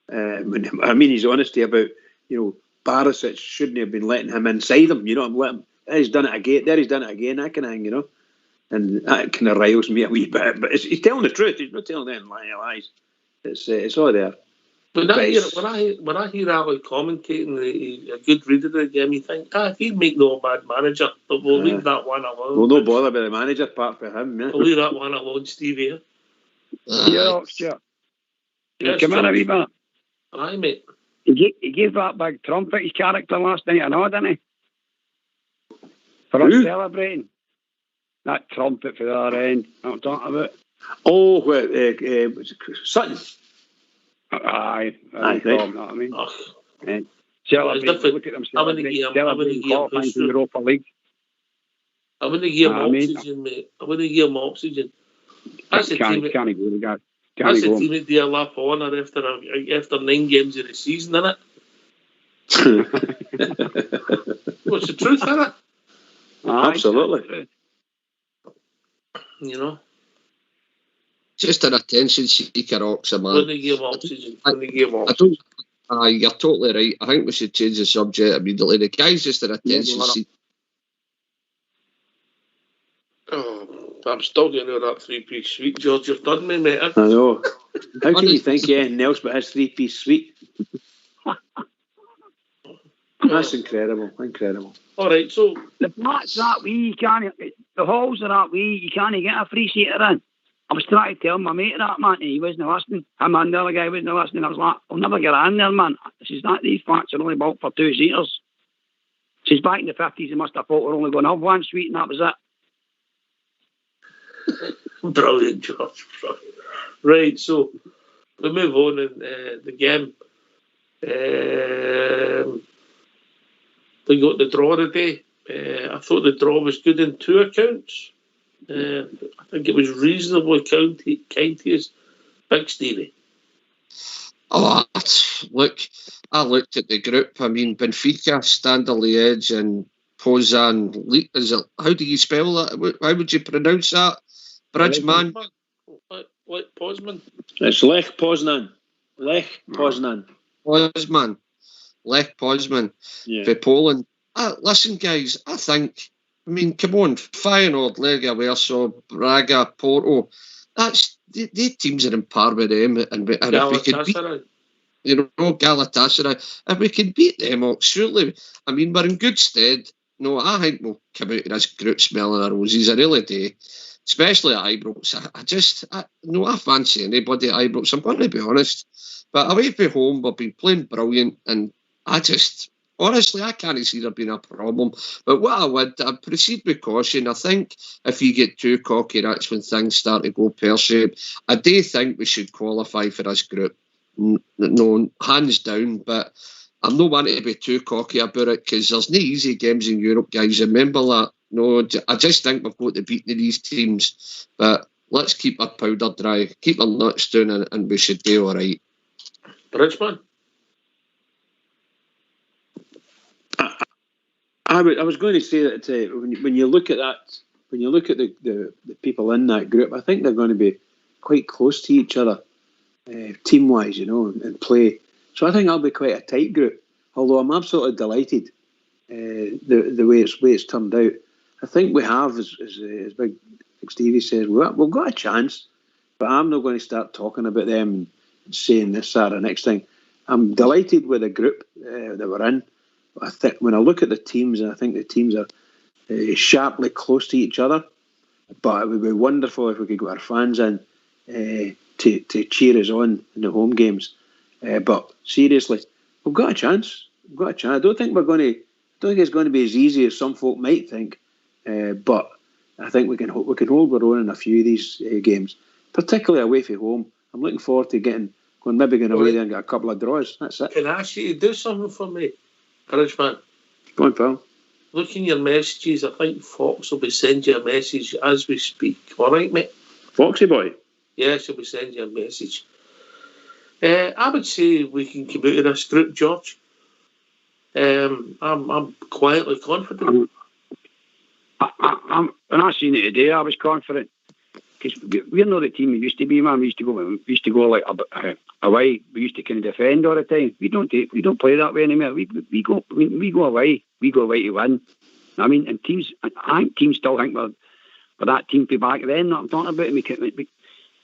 His honesty about Barisic shouldn't have been letting him inside him. He's done it again. He's done it again. That kind of thing, and that kind of riles me a wee bit. But he's telling the truth. He's not telling any lies. It's all there. When I hear Ali commentating a good read of the game, you think, he'd make no bad manager. But we'll leave that one alone. We'll no bother about the manager part for him. Yeah. We'll leave that one alone, Stevie. Yeah, sure. Yes, come in a wee bit. Aye, mate. He gave that big trumpet his character last night, didn't he? For us celebrating. That trumpet for the other end. I'm talking about. Oh, Sutton. Aye. I know what I mean? Celebrating. Look at them celebrating qualifying for Europa League. I wouldn't give him oxygen, mate. I wouldn't give him oxygen. That's the team. Can't go the guy. That's the team that do a lap of honour after 9 games of the season, isn't it? What's the truth, isn't it? Absolutely. Just an attention seeker, Oxa, man. Wouldn't give him oxygen. You're totally right. I think we should change the subject immediately. The guy's just an attention seeker. I'm still getting out of that 3-piece suite, George. You've done me, mate. I know. How can you think anything else but his 3-piece suite? That's incredible. All right, so the flat's that wee, the halls are that wee, you can't get a free seater in. I was trying to tell my mate that, man, and he wasn't listening. Him and the other guy wasn't listening. I was like, I'll never get in there, man. These flats are only built for 2 seaters. She's back in the 50s, they must have thought we're only going to have 1 suite, and that was it. Brilliant, George. Right, so we move on in the game. We got the draw today. I thought the draw was good in 2 accounts. I think it was reasonably kind to us. Big Stevie. Oh, look, I looked at the group. I mean, Benfica, Stand on the Edge, and Poznan. How do you spell that? How would you pronounce that? Bridgeman? Lech Poznan. It's Lech Poznan. Lech Poznan. Lech Poznan. Yeah. For Poland. Listen, guys, come on, Feyenoord, Legia Warsaw, Braga, Porto. The teams are in par with them, and if we could beat, Galatasaray, if we can beat them, surely, we're in good stead. no, I think we'll come out of this group smelling our roses. I really do. Especially at Ibrox. I fancy anybody at Ibrox. I'm going to be honest. But away from home, we've been playing brilliant, and honestly, I can't see there being a problem. But what I'd proceed with caution. I think if you get too cocky, that's when things start to go pear-shaped. I do think we should qualify for this group. No, hands down, but I'm not wanting to be too cocky about it because there's no easy games in Europe, guys. Remember that. No, I just think we've got to beat these teams. But let's keep our powder dry, keep our nuts down, and we should do all right. Bridgeman? I was going to say that when you look at that, when you look at the people in that group, I think they're going to be quite close to each other, team-wise, and play. So I think it'll be quite a tight group. Although I'm absolutely delighted the way it's turned out. I think we have, as Big Stevie says, we've got a chance. But I'm not going to start talking about them and saying this, that, or next thing. I'm delighted with the group that we're in. I think when I look at the teams, and I think the teams are sharply close to each other. But it would be wonderful if we could get our fans in to cheer us on in the home games. But seriously, we've got a chance. We've got a chance. I don't think it's going to be as easy as some folk might think. But I think we can hold our own in a few of these games, particularly away from home. I'm looking forward to going away there and get a couple of draws. That's it. Can I ask you to do something for me, Bridgeman? Go on, pal. Look in your messages. I think Fox will be sending you a message as we speak. All right, mate? Foxy boy? Yes, he'll be sending you a message. I would say we can come out of this group, George. I'm quietly confident. When I seen it today, I was confident because we're not the team we used to be, man. We used to go like away. We used to kind of defend all the time. We don't play that way anymore. We go away. We go away to win. I mean, and I think teams still think we're that team from back then. That I'm talking about.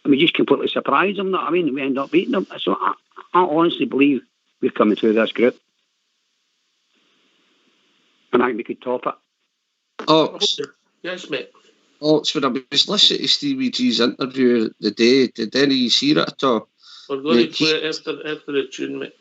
We just completely surprised them. I mean, we end up beating them. So I honestly believe we're coming through this group, and I think we could top it. Yes, mate. Oxford, I was listening to Stevie G's interview the day. Did any of you hear it at all? We're going to play it after the tune, mate.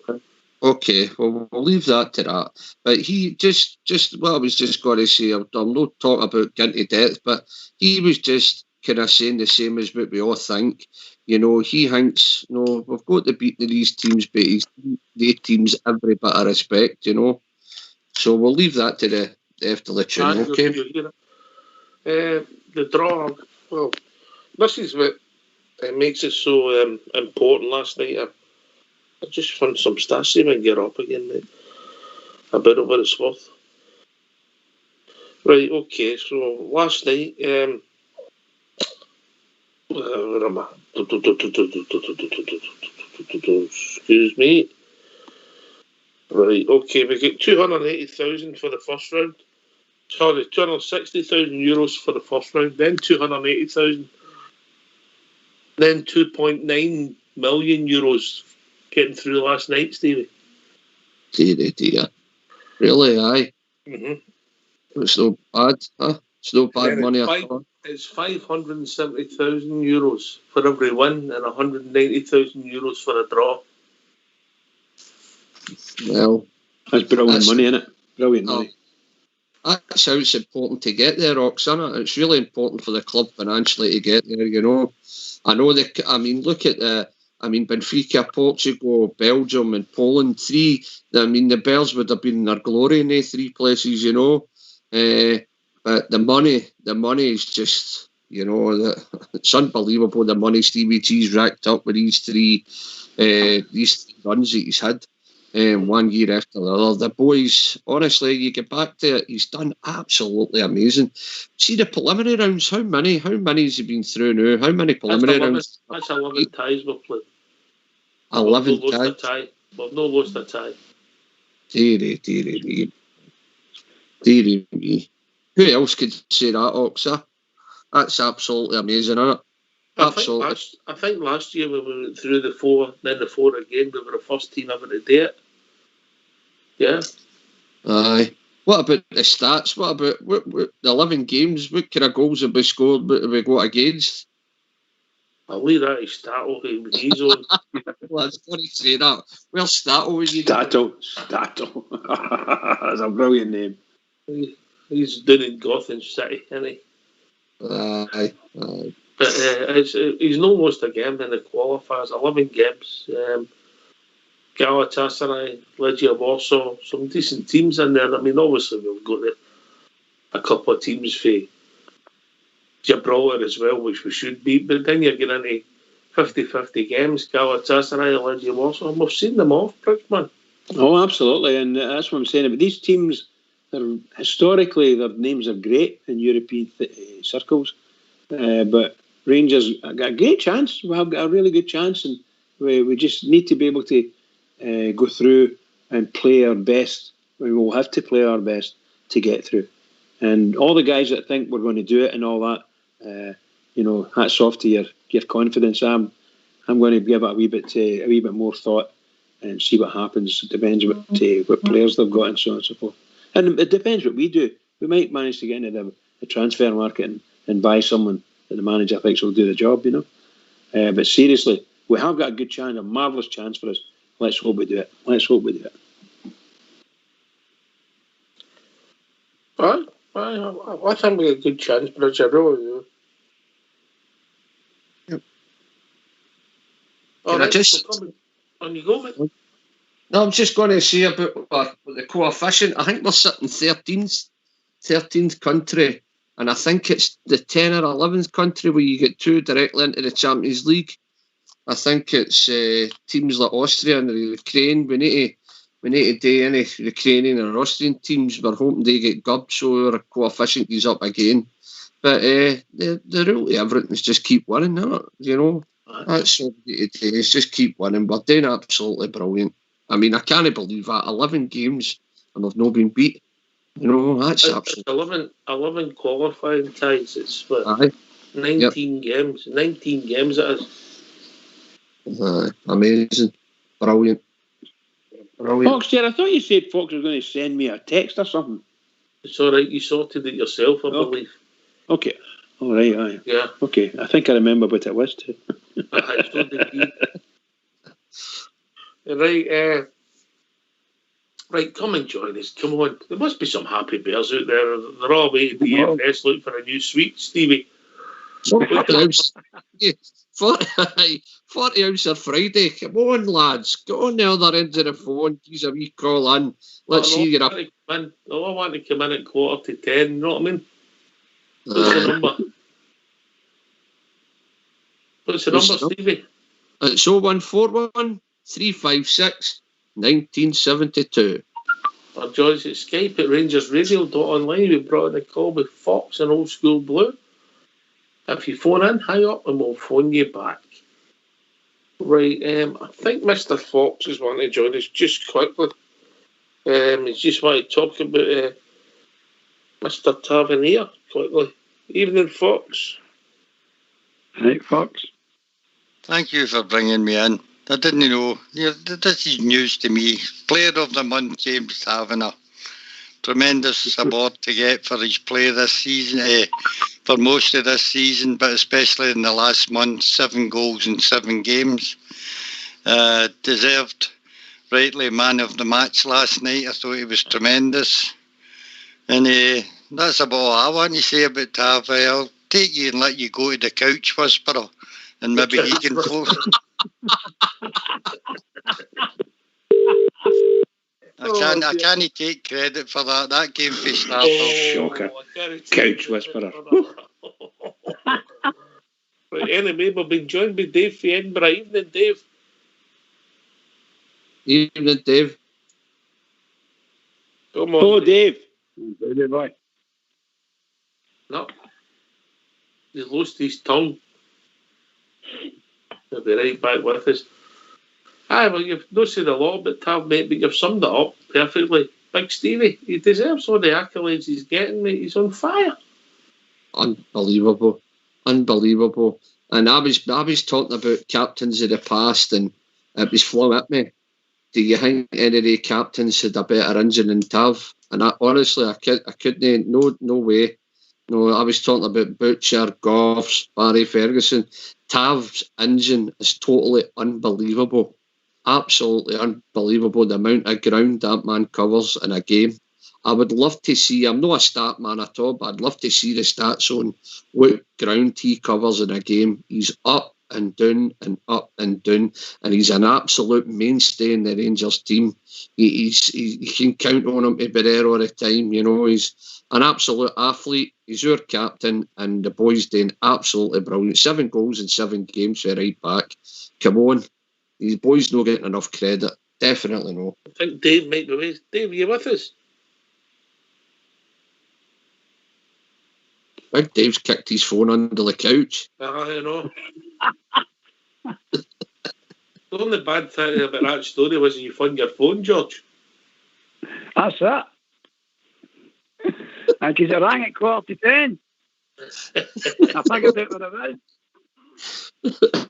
Okay, well, we'll leave that to that. But he just what I was just going to say, I'm not talking about getting to death, but he was just kind of saying the same as what we all think. He thinks, we've got to beat these teams, but the teams every bit of respect, So we'll leave that to after the tune, okay? The draw, well, this is what makes it so important last night. I just found some stats here and get up again, mate. About what it's worth. Right, okay, so last night, where am I? Excuse me. Right, okay, we get 280,000 for the first round. Sorry, 260,000 euros for the first round, then 280,000, then 2.9 million euros getting through last night, Stevie. Dear. Really, aye? Mm-hmm. It's no bad, huh? It's no bad money at all. It's 570,000 euros for every win and 190,000 euros for a draw. Well, that's brilliant money, isn't it? Brilliant money. That's how it's important to get there, Ox, isn't it? It's really important for the club financially to get there, I know look at Benfica, Portugal, Belgium and Poland, three. The Bells would have been in their glory in these three places, but the money is just, it's unbelievable the money Stevie G's racked up with these three runs that he's had. 1 year after the other. The boys, honestly, you get back to it, he's done absolutely amazing. See the preliminary rounds, how many has he been through now? How many preliminary rounds? That's 11 ties we've played. 11 ties? We've not lost a tie. Dearie me. Who else could say that, Oxa? That's absolutely amazing, isn't it? Absolutely. I think last year when we went through the four, then the four again, we were the first team ever to do it. Yeah. Aye. What about the stats? What about what the 11 games? What kind of goals have we scored? What have we got against? I'll leave that to Stato with his own. Well, I was going to say that. Where's Stato with you? Stato. That's a brilliant name. He's down in Gotham City, isn't he? Aye. But he's no lost a game in the qualifiers. 11 games. Galatasaray, Legia Warsaw, some decent teams in there. I mean, obviously we've got a couple of teams for Gibraltar as well, which we should beat. But then you're getting into 50-50 games. Galatasaray, Legia Warsaw. We've seen them off, man. Oh, absolutely, and that's what I'm saying. But these teams, historically, their names are great in European circles. But Rangers got a great chance. We have got a really good chance, and we just need to be able to go through and play our best. We will have to play our best to get through. And all the guys that think we're going to do it and all that, hats off to your confidence. I'm going to give it a wee bit more thought and see what happens. It depends what players they've got and so on and so forth. And it depends what we do. We might manage to get into the transfer market and buy someone that the manager thinks will do the job, But seriously, we have got a good chance, a marvellous chance for us. Let's hope we do it. I think we have a good chance, but I really do. Yep. All right, on you go, mate. No, I'm just going to say about the coefficient. I think we're sitting 13th country, and I think it's the 10th or 11th country where you get two directly into the Champions League. I think it's teams like Austria and Ukraine. We need to do any Ukrainian or Austrian teams. We're hoping they get gubbed, so our coefficient is up again. But the rule to everything is just keep winning, That's all we need to do, is just keep winning. We're doing absolutely brilliant. I mean, I can't believe that. 11 games and we've not been beat. That's absolutely... 11 qualifying ties. It's what, 19 games. 19 games it is. Amazing. Brilliant. Fox, I thought you said Fox was going to send me a text or something. It's all right. You sorted it yourself, I believe. Okay. All right. Aye. Yeah. Okay. I think I remember what it was too. So did he. Right, come and join us. Come on. There must be some happy bears out there. They're all waiting to DFS looking for a new suite, Stevie. 40 ounce on Friday. Come on, lads. Go on the other end of the phone. Please, a wee call in. Let's see you up. I want to come in at 9:45. You know what I mean? What's the number? What's the number, Stevie? It's 0141 356 1972. Or join us at Skype at rangersradio.online. We brought in a call with Fox and Old School Blue. If you phone in, hang up and we'll phone you back. Right, I think Mr. Fox is wanting to join us just quickly. He's just wanting to talk about Mr. Tavernier quickly. Evening, Fox. Right, Fox. Thank you for bringing me in. I didn't know. This is news to me. Player of the month, James Tavernier. Tremendous award to get for his play this season, for most of this season, but especially in the last month. 7 goals in 7 games. Deserved, rightly, man of the match last night. I thought he was tremendous. And that's about all I want to say about Tav. I'll take you and let you go to the Couch Whisperer, and maybe he can post. I can't take credit for that. That came for Starter. Shocker. Couch Whisperer. Right, anyway, we've been joined by Dave from Edinburgh. Evening, Dave. Evening, Dave. Come on. Oh, Dave. Bye. No. He's lost his tongue. He'll be right back with us. Aye, well, you've not said a lot about Tav, mate, but you've summed it up perfectly. Big Stevie, he deserves all the accolades he's getting, mate. He's on fire. Unbelievable. And I was talking about captains of the past, and it was flung at me. Do you think any of the captains had a better engine than Tav? And honestly, I couldn't. No way. No, I was talking about Butcher, Goffs, Barry Ferguson. Tav's engine is totally unbelievable. Absolutely unbelievable, the amount of ground that man covers in a game. I would love to see, I'm not a stat man at all, but I'd love to see the stats on what ground he covers in a game. He's up and down and up and down, and he's an absolute mainstay in the Rangers team. You can count on him to be there all the time. You know, he's an absolute athlete. He's our captain, and the boys doing absolutely brilliant. 7 goals in 7 games for right back. Come on. These boys not getting enough credit. Definitely no. I think Dave might be with. Dave, are you with us? Big Dave's kicked his phone under the couch. I know. The only bad thing about that story was you found your phone, George. That's it. And because it rang at 10:15. I figured out what it was.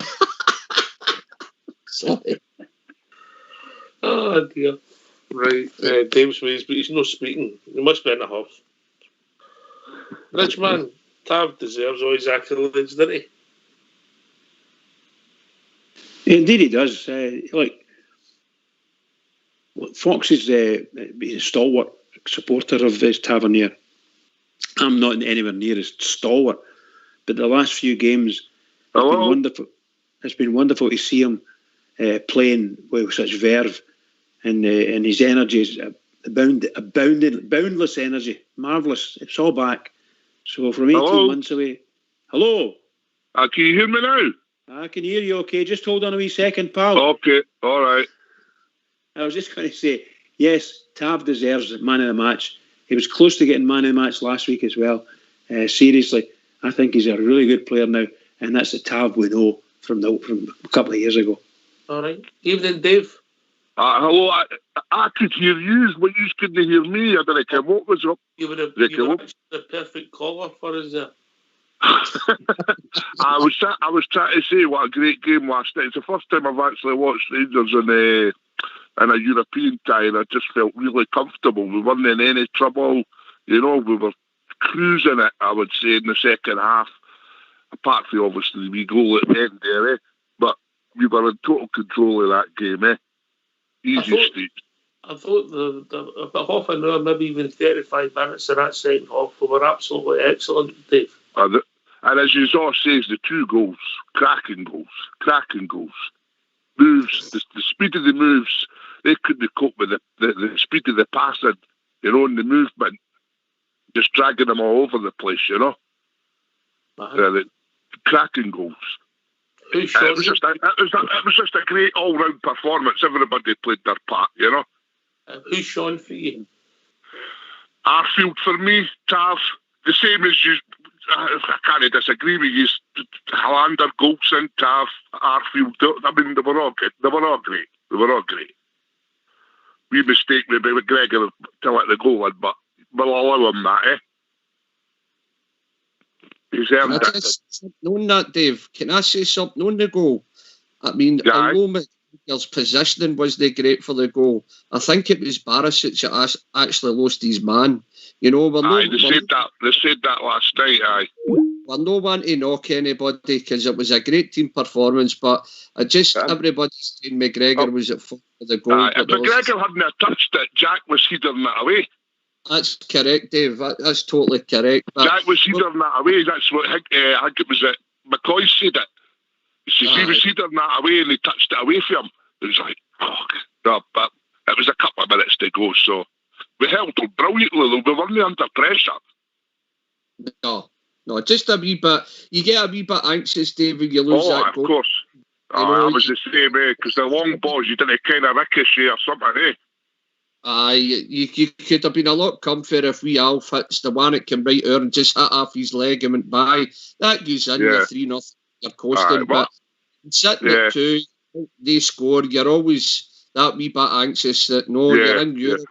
Sorry. Oh, dear. Right. Dave's ways, but he's not speaking. He must be in a huff. Rich man, Tav deserves all his accolades, doesn't he? Indeed, he does. Fox is a stalwart supporter of Tavernier. I'm not anywhere near as stalwart, but the last few games have been wonderful. It's been wonderful to see him playing with such verve, and his energy is boundless energy, marvellous. It's all back. So from 18 months away. Hello. Can you hear me now? I can hear you. Okay, just hold on a wee second, pal. Okay, all right. I was just going to say, yes, Tav deserves man of the match. He was close to getting man of the match last week as well. Seriously, I think he's a really good player now, and that's the Tav we know from a couple of years ago. All right. Evening, Dave. Hello, I could hear you, but you couldn't hear me. I don't know what was up. You were the perfect caller for us there. I was trying to say what a great game last night. It's the first time I've actually watched Rangers in a European tie, and I just felt really comfortable. We weren't in any trouble. You know, we were cruising it, I would say, in the second half. Apart from, obviously, the wee goal at the end there, but we were in total control of that game, Easy street. I thought about half an hour, maybe even 35 minutes of that second half, we were absolutely excellent, Dave. And as you all says, the 2 goals, cracking goals. Moves, the speed of the moves, they couldn't cope with the speed of the passing, you know, and the movement, just dragging them all over the place, you know. The cracking goals. It was just a great all-round performance. Everybody played their part, you know. Who's Sean for you? Arfield for me, Tav, the same as you. I can't disagree with you. Hollander, Goldson, Tav, Arfield. I mean, they were all good. They were all great. We mistake maybe McGregor to let the goal in, but we'll allow him that, He's earned it. Knowing that, Dave, can I say something on the goal? I mean, I know McGregor's positioning wasn't great for the goal. I think it was Barisic that actually lost his man. You know, they said that last night, We're no one to knock anybody because it was a great team performance, but everybody's saying McGregor was at fault for the goal. If McGregor hadn't touched it, Jack was heading that away. That's correct, Dave. That's totally correct. But Jack was heading that away. That's what I think it was McCoy said it. He was heading that away and he touched it away from him. It was like, but it was a couple of minutes to go, so we held them brilliantly, though. We weren't under pressure. No, just a wee bit. You get a wee bit anxious, Dave, when you lose that goal. Of course. I was the same, because the long balls, you didn't kind of ricochet or something, You could have been a lot comfier if we Alf hits the one that came right out and just hit off his leg and went by. That gives in your 3-0. You're coasting, but sitting at 2, they score. You're always that wee bit anxious that you're in Europe.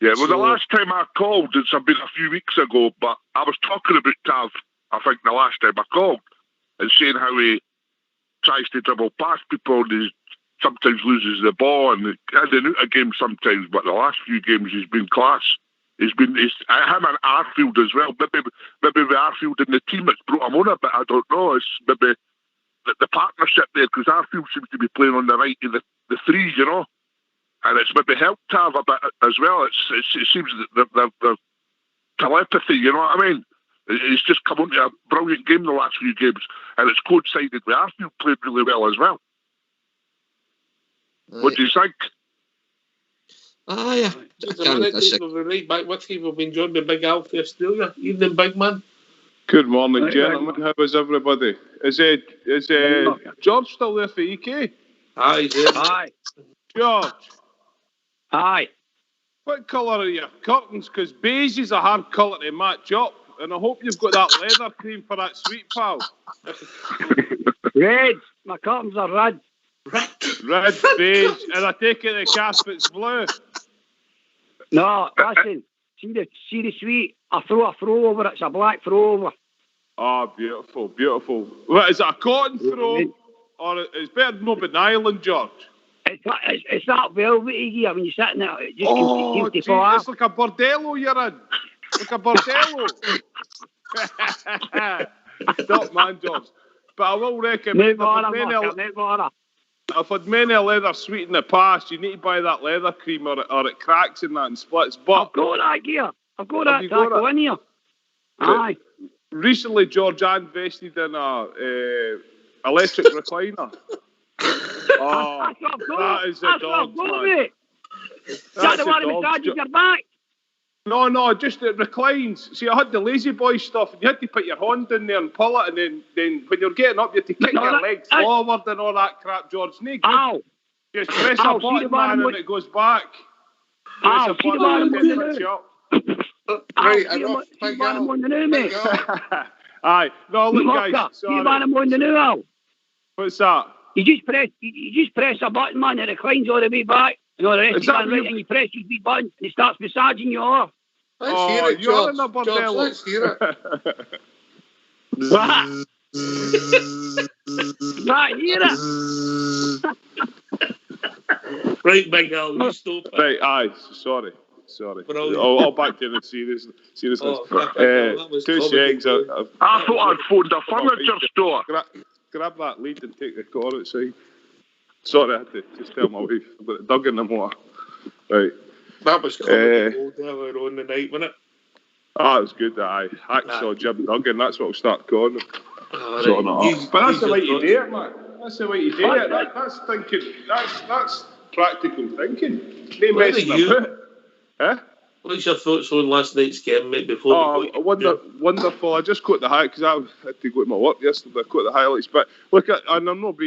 The last time I called, it's been a few weeks ago, but I was talking about Tav, I think the last time I called, and saying how he tries to dribble past people and he sometimes loses the ball and in and out of games sometimes, but the last few games he's been class. him and Arfield as well. Maybe with Arfield in the team, it's brought him on a bit. I don't know. It's maybe the partnership there, because Arfield seems to be playing on the right of the threes, you know, and it's maybe helped to have a bit as well. It seems that the telepathy, you know what I mean? It's just come on to a brilliant game the last few games, and it's coincided with Arfield played really well as well. Right. What do you think? Yeah. Just a minute, we'll be right back with you. We've been joined by Big Al for Australia. Evening, big man. Good morning, gentlemen. How is everybody? Is George still there for EK? Aye, he's there. Aye. George. Aye. What colour are your curtains? Because beige is a hard colour to match up. And I hope you've got that leather cream for that sweet pal. Red. My curtains are red. Red, beige, and I take it the carpet's blue. No, listen. See the sweet. I throw a throw over it. It's a black throw over. Oh, beautiful, beautiful. What, is it a cotton throw? Or it's better than Northern Ireland, George? It's that velvety gear when you sit in it. It just gee, it's like a bordello you're in. Like a bordello. Stop, man, George. But I will recommend I've had many a leather sweet in the past. You need to buy that leather cream or it cracks in that and splits. But I've got that gear. I've got that tackle in here. Aye. Recently, George, I invested in a electric recliner. Oh, that is a dog, man. Is that the one that massages your back? No, just it reclines. See, I had the lazy boy stuff, and you had to put your hand in there and pull it, and then when you're getting up, you had to kick your legs forward and all that crap, George. Ow! Just press a button, man, and it goes back. Press a button and it gets up. Right, I'm on the new, mate. Aye. No, look, guys. Sorry. I'm on the new, Al. What's that? You just press a button, man, and it reclines all the way back. You know, the rest of right, and you press your wee button, and it starts massaging you off. Let's hear it, George. George, let's hear it. Right, hear it. Right, Big Al, you stop it. Right, aye, sorry. I'll back to the seriousness. 2 seconds. I thought I'd phoned a furniture store. Grab that lead and take the car outside. Sorry, I had to just tell my wife. I've got it dug in the motor. Right. That was coming earlier on the night, wasn't it? Ah, it was good. Aye. Hacksaw Jim Duggan, that's what we'll start calling him. But that's the way you do it, man. That's the way you do it. That's thinking. That's practical thinking. They messing about. Eh? What's your thoughts on last night's game, mate? Before wonderful. I just caught the highlights because I had to go to my work yesterday. I caught the highlights, but look, and I'm not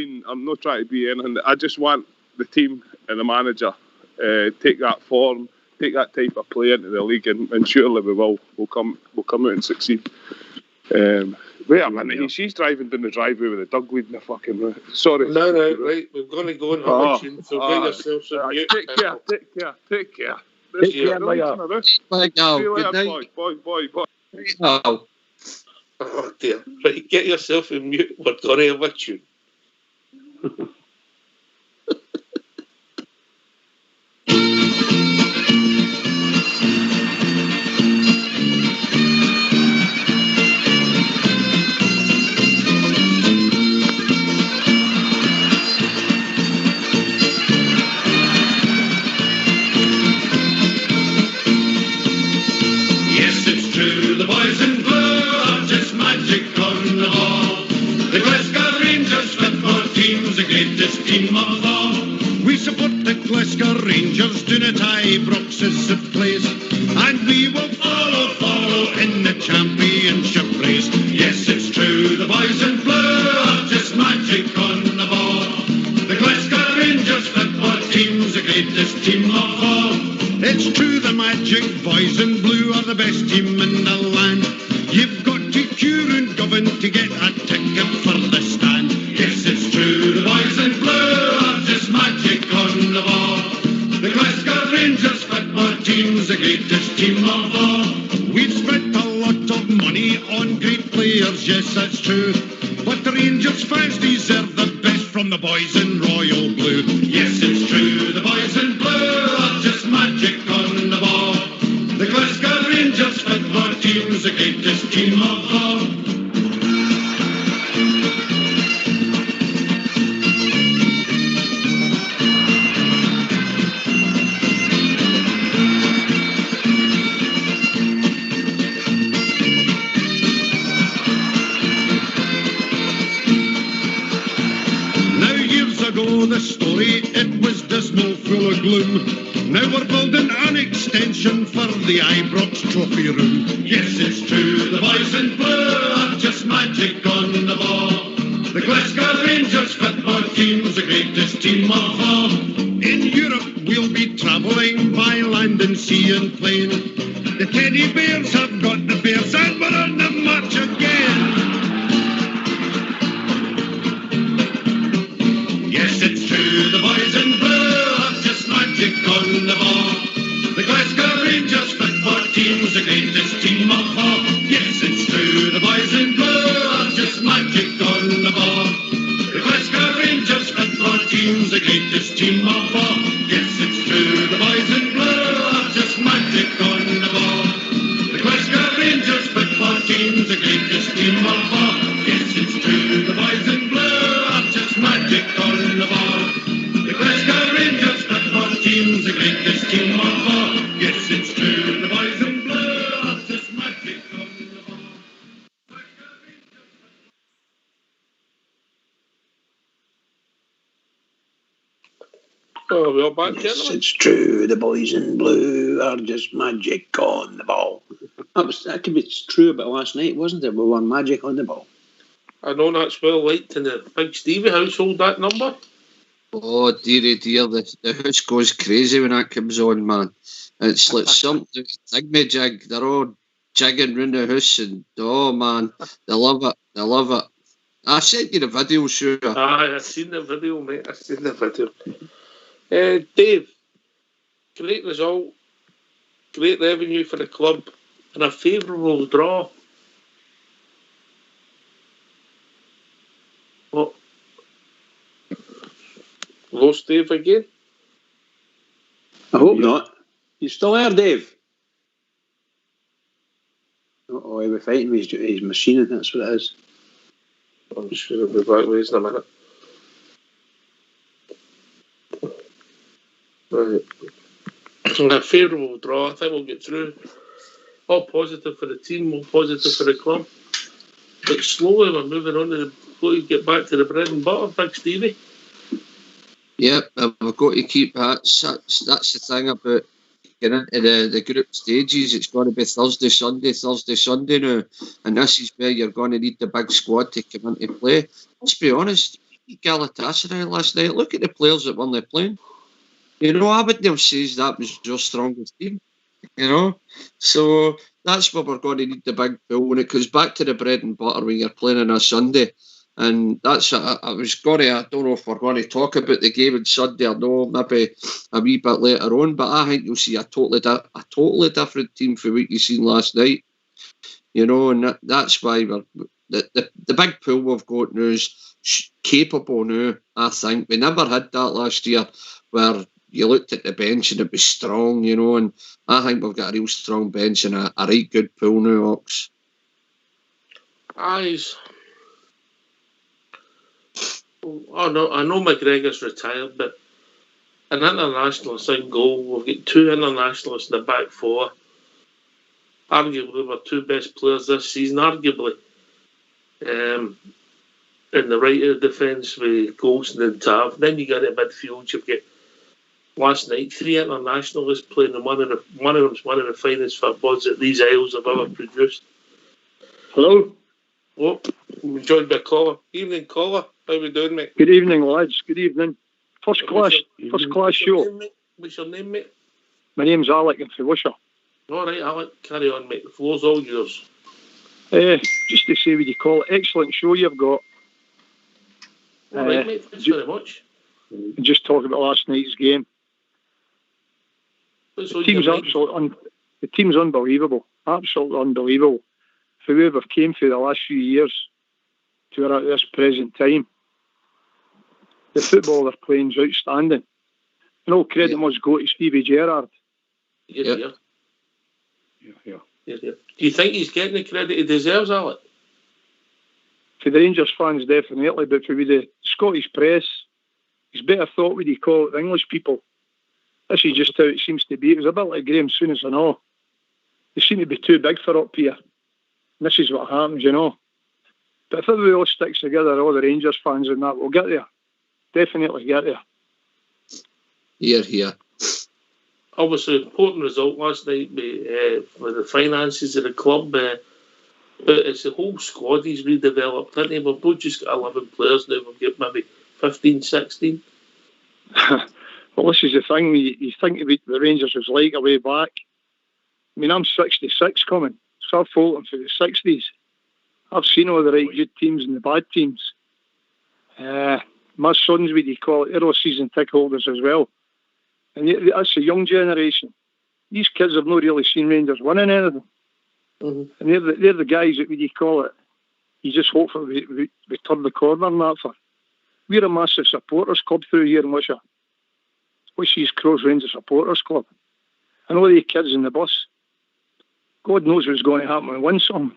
trying to be anything. I just want the team and the manager take that form, take that type of play into the league, and surely we'll come out and succeed. Wait a minute, she's driving down the driveway with a dog lead in the fucking road. Sorry. No, right. We're going to go on a mission, so get yourself some mute. Take care. Take care, Bye, good night. Bye. Oh dear. Right, get yourself in mute. We're going to have a tune. Greatest team of all. We support the Glasgow Rangers, do not Ibrox is the place, and we will follow in the championship race. Yes, it's true, the boys in blue are just magic on the ball. The Glasgow Rangers football team's the greatest team of all. It's true, the magic boys in blue are the best team in the land. You've got to queue and govern to get a ticket for the stand. Yes, it's true, the boys in blue are just magic on the ball. The Glasgow Rangers football team's the greatest team of all. We've spent a lot of money on great players, yes, that's true. But the Rangers fans deserve the best from the boys in royal blue. Yes, it's true, the boys in blue are just magic on the ball. The Glasgow the greatest team of all. Ago the story, it was dismal, full of gloom. Now we're building an extension for the Ibrox Trophy room. Yes, it's true, the boys in blue are just magic on the ball. The Glasgow Rangers football team's the greatest team of all. In Europe we'll be travelling by land and sea and plain. The Teddy Bears have got the Bears and we're on the march again. Yes, it's true, the boys in blue are just magic on the ball. The Glasgow Rangers football team's the greatest team of all. Yes, it's true, the boys in blue are just magic on the ball. The Glasgow Rangers football team's the greatest team of all. Yes, it's true, the boys in blue are just magic on the ball. The Glasgow Rangers football team's the greatest team of all. Yes, it's true, the boys in blue are just magic on the ball. The Glasgow Rangers football team's the greatest team of all. Yes, it's true, the boys in blue are just magic on the ball. Oh, we're back, Yes, gentlemen. it's true, the boys in blue are just magic on the ball. That could be true about last night, wasn't it? We were magic on the ball. I know that's well liked in the Big Stevie household, that number. Oh, dearie dear, the house goes crazy when that comes on, man. It's like something thingamajig. They're all jigging round the house and, oh, man, they love it. They love it. I sent you the video, sure. Aye, I've seen the video, mate. I've seen the video. Dave, great result, great revenue for the club, and a favourable draw. What? Lost Dave again? I hope not. You still there, Dave? Oh, he'll be fighting with his machine, that's what it is. I'm sure he'll be back with us in a minute. Right. A favourable draw. I think we'll get through. All positive for the team, all positive for the club. But slowly we're moving on to get back to the bread and butter, Big Stevie. Yep, we've got to keep that. That's the thing about getting into the group stages. It's going to be Thursday, Sunday now. And this is where you're going to need the big squad to come into play. Let's be honest, Galatasaray last night, look at the players that weren't playing. You know, I wouldn't have said that was your strongest team. You know? So that's where we're going to need the big pull when it comes back to the bread and butter when you're playing on a Sunday. And that's, I don't know if we're going to talk about the game on Sunday or no, maybe a wee bit later on, but I think you'll see a totally different team from what you seen last night. You know, and that's why the big pool we've got now is capable now, I think. We never had that last year where you looked at the bench and it was strong, you know, and I think we've got a real strong bench and a right good pool now, Ox. Aye. I know McGregor's retired, but an internationalist in goal. We've got two internationalists in the back four. Arguably, we're two best players this season. Arguably, in the right of the defence with Golson and Tav. Then you got it midfield. You've got last night 3 internationalists playing, and one of them's one of the finest footballers that these Isles have ever produced. Hello. Oh, we're joined by caller. Evening, caller. How we doing, mate? Good evening, lads. Good evening. First class show. What's your name, mate? My name's Alec in Fewusher. All right, Alec, carry on, mate. The floor's all yours. Just to say what you call it, excellent show you've got. All right, mate. Thanks very much. And just talk about last night's game. The team's unbelievable. Absolutely unbelievable. For where we've came through the last few years to where at this present time. The football they're playing is outstanding. And all credit must go to Stevie Gerrard. Yeah. Do you think he's getting the credit he deserves, Alec? For the Rangers fans, definitely, but for the Scottish press, he's better thought, what do you call it, the English people. This is just how it seems to be. It was a bit like Graham Souness and all. They seem to be too big for up here. And this is what happens, you know. But if everybody all sticks together, all the Rangers fans and that, we'll get there. Definitely get there. Here. Obviously, important result last night with the finances of the club. But it's the whole squad he's redeveloped, hasn't he? We've not just got 11 players now, we've got maybe 15, 16. Well, this is the thing. You think about the Rangers was like a way back. I mean, I'm 66 coming, so I've followed them for the 60s. I've seen all the right good teams and the bad teams. My sons, what do you call it, they're all season ticket holders as well. And that's a young generation. These kids have not really seen Rangers winning anything. Mm-hmm. And they're the guys that, what do you call it, you just hope for we turn the corner and that for. We're a massive supporters club through here in Wishaw. Wisha's Crows Rangers Supporters Club. And all the kids in the bus. God knows what's going to happen when we win something.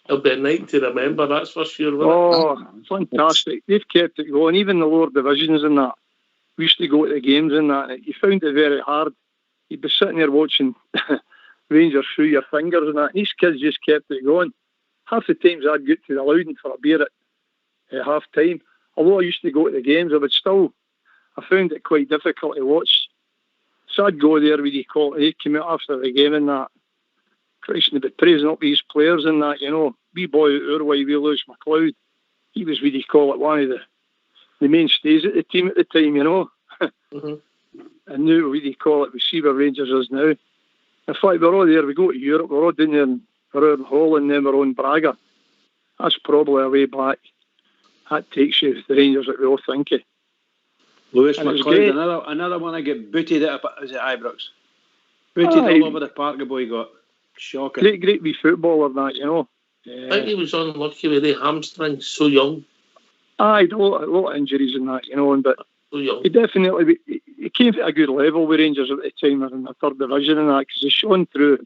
It'll be a night to remember, that's for sure. Oh, fantastic. They've kept it going. Even the lower divisions and that. We used to go to the games and that. And you found it very hard. You'd be sitting there watching Rangers through your fingers and that. And these kids just kept it going. Half the times I'd get to the Loudon for a beer at half time. Although I used to go to the games, I found it quite difficult to watch. So I'd go there, what do you call it, he'd come out after the game and that. Christ, they'd be praising up these players and that, you know. Wee boy out there, why we lose McLeod. He was, what do you call it, one of the mainstays at the team at the time, you know. Mm-hmm. And now, what do you call it, we see where Rangers is now. In fact, we're all there, we go to Europe, we're all down there in Holland, and then we're on Braga. That's probably a way back. That takes you to the Rangers that we all think of. Lewis McLeod, another one I get booted at Ibrox. Booted all over the park, the boy got. Shocking. Great wee footballer, that, you know. I think he was unlucky with the hamstrings, so young. Aye, a lot of injuries and that, you know, but so young. He definitely he came to a good level with Rangers at the time, in the third division and that, because he's shone through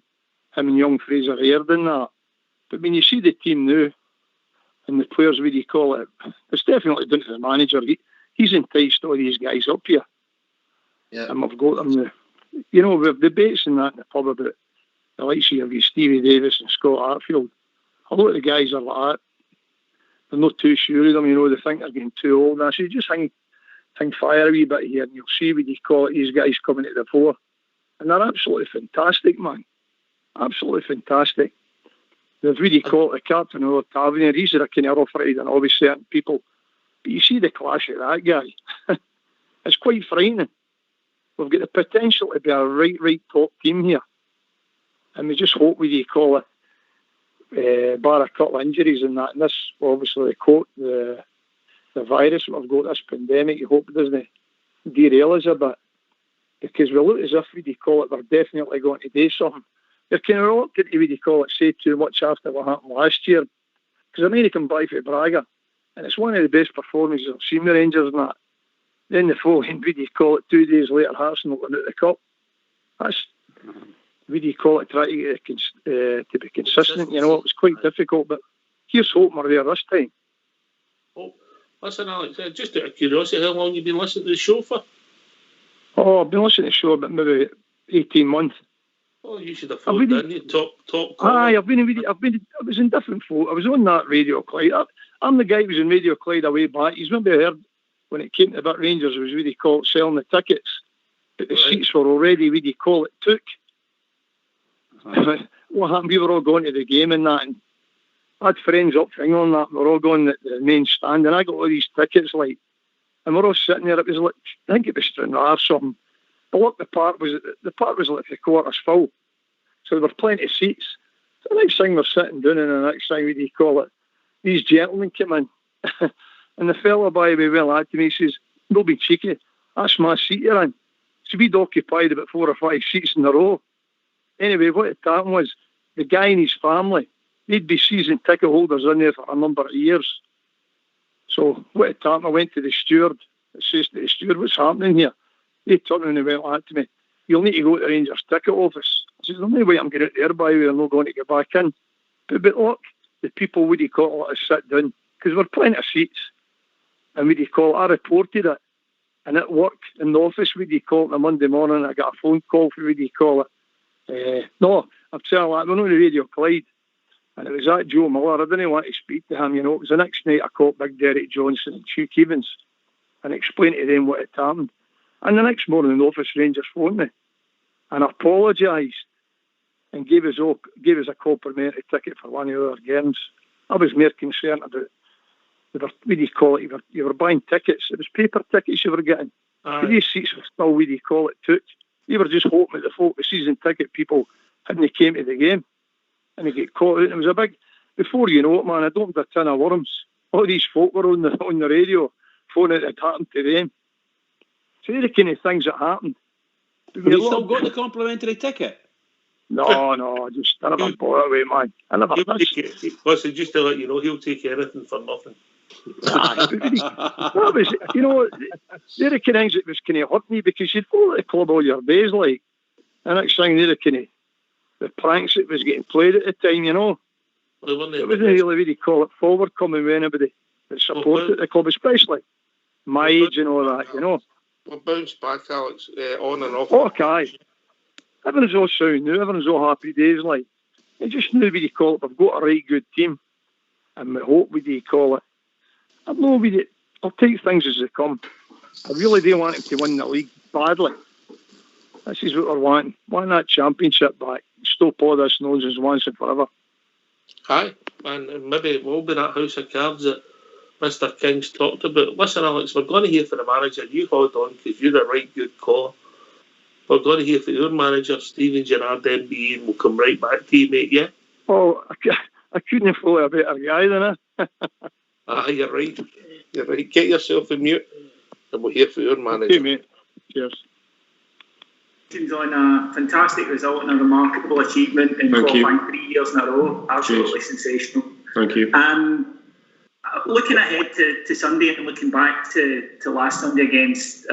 him and young Fraser Aird and that. But when you see the team now, and the players, what do you call it, it's definitely down to the manager. He's enticed all these guys up here. Yeah. And we've got them, you know, with debates and that in the pub about the likes of Stevie Davis and Scott Arfield. A lot of the guys are like that. They're not too sure of them, you know, they think they're getting too old. And I say, just hang fire a wee bit here and you'll see what you call it, these guys coming to the fore. And they're absolutely fantastic, man. Absolutely fantastic. They've really call it the captain of the Tavernier. He's a kind of rough ride and always certain people. But you see the clash of that guy. It's quite frightening. We've got the potential to be a right top team here. And we just hope, what do you call it, bar a couple of injuries and that. And this, obviously, the virus we've got, this pandemic, you hope it doesn't derail us a bit. Because we look as if, what do you call it, we're definitely going to do something. You're kind of reluctant to, what do you call it, say too much after what happened last year. Because American buy for Braga. And it's one of the best performances I've seen with Rangers and that. Then the following, what do you call it, 2 days later, Hearts not winning the cup. That's, what do you call it, try to get to be consistent. You know, it was quite difficult, but here's hoping we're there this time. Oh, listen, Alex, just out of curiosity, how long have you been listening to the show for? Oh, I've been listening to the show about maybe 18 months. Oh, you should have phoned in. Top. Aye, I was in different folk. I was on that Radio Clyde. I'm the guy who was in Radio Clyde a way back. He's maybe heard when it came to about Rangers, it was what do you call it, selling the tickets. But the seats were already, what do you call it, took. What happened? We were all going to the game and that. And I had friends up from England that were all going to the main stand. And I got all these tickets, like, and we're all sitting there. It was like, I think it was Stranraer or something. But look, the park was like 3/4 full. So there were plenty of seats. So the next thing we're sitting down, and the next thing, what do you call it, these gentlemen came in. And the fella by me well had to me, he says, "Don't be cheeky, that's my seat you're in." So we'd occupied about 4 or 5 seats in a row. Anyway, what had happened was, the guy and his family, they'd be season ticket holders in there for a number of years. So what had happened, I went to the steward. It says to the steward, "What's happening here?" They turned around and went like to me, "You'll need to go to the Rangers ticket office." says, "There's no way I'm getting out there by way. I'm not going to get back in." But look, the people would call it sit down because we're plenty of seats, and would call it? I reported it, and at work in the office, would call it on a Monday morning? I got a phone call for would call it? No, I'm telling you, we're on the Radio Clyde, and it was that Joe Miller. I didn't want to speak to him. It was the next night I called Big Derek Johnson and Hugh Keevans and explained to them what had happened. And the next morning, the office rangers phoned me and apologised and gave us a complimentary ticket for one of our games. I was more concerned about you were buying tickets. It was paper tickets you were getting. These seats were still took. You were just hoping that the season ticket people hadn't came to the game and they get caught out. And it was a big, before you know it, man, I opened a tin of worms. All these folk were on the radio phoning it had happened to them. So they're the kind of things that happened. But you still got the complimentary ticket? No, I never bought it away, man. I never did. Listen, just to let you know, he'll take anything for nothing. That was, they're the kind of things that was kind of hurt me because you'd go to the club all your days, like, and next thing they're the kind of the pranks that was getting played at the time, It wasn't really call it forward coming with anybody that supported the club, especially my age and all that, We'll bounce back, Alex, on and off. Okay. Everyone's all sound now, everyone's all happy days, like. I just knew we'd call it, we've got a right good team, and we hope we'd call it. I'll take things as they come. I really do want him to win the league badly. This is what we're wanting. Want that championship back. Stop all this nonsense once and forever. Aye, and maybe it will be that house of cards that Mr. King's talked about. Listen, Alex, we're going to hear from the manager. You hold on, because you're a right good caller. We're going to hear from your manager, Stephen Gerrard, MBE, and we'll come right back to you, mate, yeah? Oh, I couldn't have thought a better guy than that. You're right. You're right. Get yourself in mute, and we'll hear from your manager. Okay, mate. Cheers. On a fantastic result and a remarkable achievement in qualifying 3 years in a row. Absolutely sensational. Thank you. Looking ahead to Sunday and looking back to last Sunday against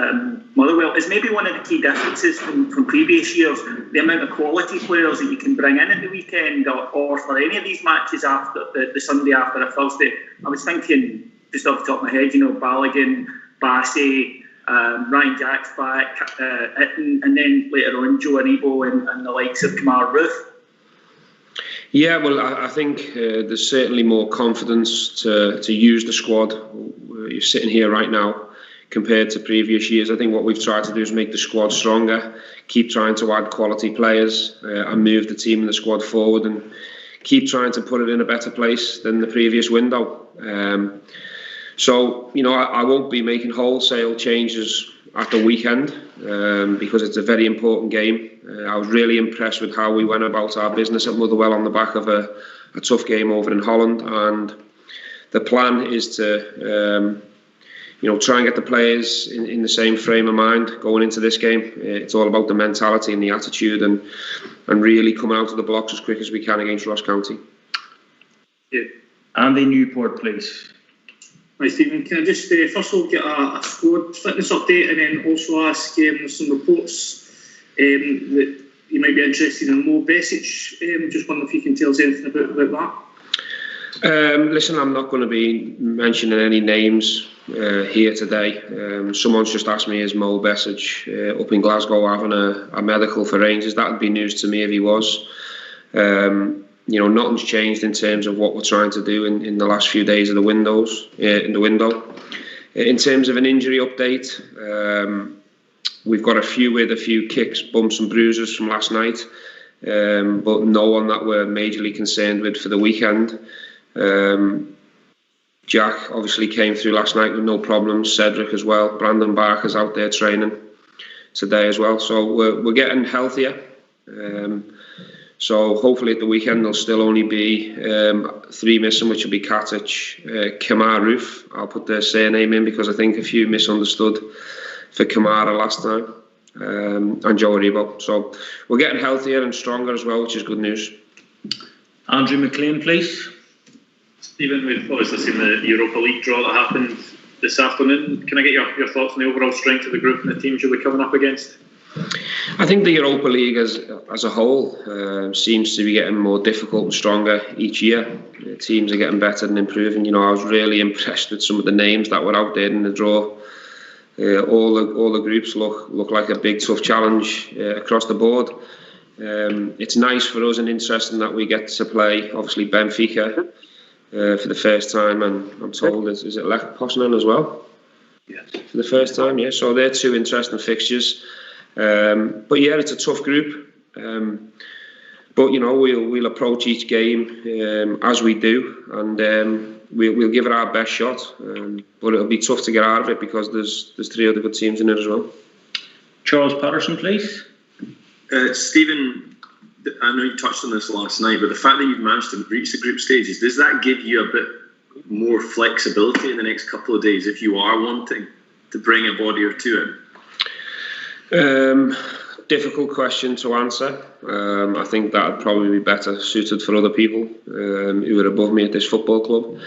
Motherwell, is maybe one of the key differences from previous years the amount of quality players that you can bring in at the weekend or for any of these matches after the Sunday after a Thursday. I was thinking, just off the top of my head, Balogun, Bassey, Ryan Jack's back, Itten, and then later on Joe Aribo and the likes of Kemar Roofe. Yeah, well, I think there's certainly more confidence to use the squad. You're sitting here right now compared to previous years. I think what we've tried to do is make the squad stronger, keep trying to add quality players and move the team and the squad forward and keep trying to put it in a better place than the previous window. So, I won't be making wholesale changes at the weekend because it's a very important game. I was really impressed with how we went about our business at Motherwell on the back of a tough game over in Holland, and the plan is to try and get the players in the same frame of mind going into this game. It's all about the mentality and the attitude and really coming out of the blocks as quick as we can against Ross County. Yeah. Andy Newport, please. Right, Stephen, can I just first of all get a squad fitness update and then also ask some reports that you might be interested in Mo Besic. Just wondering if you can tell us anything about that. Listen, I'm not going to be mentioning any names here today. Someone's just asked me, is Mo Besic up in Glasgow having a medical for Rangers? That would be news to me if he was. Nothing's changed in terms of what we're trying to do in the last few days of the window. In terms of an injury update, we've got a few kicks, bumps and bruises from last night, but no one that we're majorly concerned with for the weekend. Jack obviously came through last night with no problems, Cedric as well. Brandon Barker's out there training today as well. So we're getting healthier. So hopefully at the weekend there'll still only be 3 missing, which will be Katic, Kemar Roofe. I'll put their surname in because I think a few misunderstood for Kamara last time, and Joe Aribo. So we're getting healthier and stronger as well, which is good news. Andrew McLean, please. Stephen, we've obviously seen the Europa League draw that happened this afternoon. Can I get your thoughts on the overall strength of the group and the teams you'll be coming up against? I think the Europa League as a whole seems to be getting more difficult and stronger each year. Teams are getting better and improving. You know, I was really impressed with some of the names that were out there in the draw. All the groups look like a big tough challenge across the board. It's nice for us and interesting that we get to play obviously Benfica for the first time, and I'm told is it Lech Poznan as well? Yes. For the first time, yeah. So they're two interesting fixtures. But yeah, it's a tough group. But you know, we'll approach each game as we do, and we'll give it our best shot. But it'll be tough to get out of it because there's 3 other good teams in it as well. Charles Patterson, please. Stephen, I know you touched on this last night, but the fact that you've managed to reach the group stages, does that give you a bit more flexibility in the next couple of days if you are wanting to bring a body or two in? Difficult question to answer. I think that would probably be better suited for other people who are above me at this football club.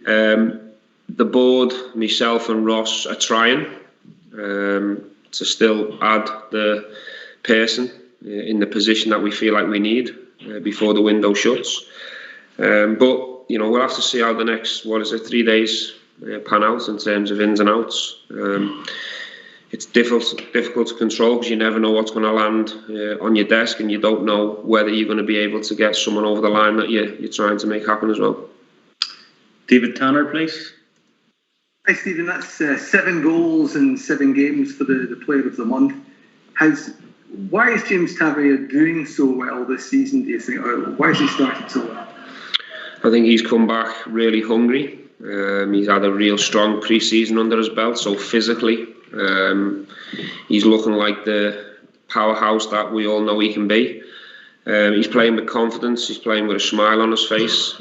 The board, myself and Ross are trying to still add the person in the position that we feel like we need before the window shuts. But you know, we'll have to see how the next 3 days pan out in terms of ins and outs. It's difficult to control because you never know what's going to land on your desk, and you don't know whether you're going to be able to get someone over the line that you're trying to make happen as well. David Tanner, please. Hi, Stephen. That's 7 goals in 7 games for the Player of the Month. Why is James Tavernier doing so well this season, do you think? Or why has he started so well? I think he's come back really hungry. He's had a real strong pre-season under his belt, so physically he's looking like the powerhouse that we all know he can be. He's playing with confidence, he's playing with a smile on his face,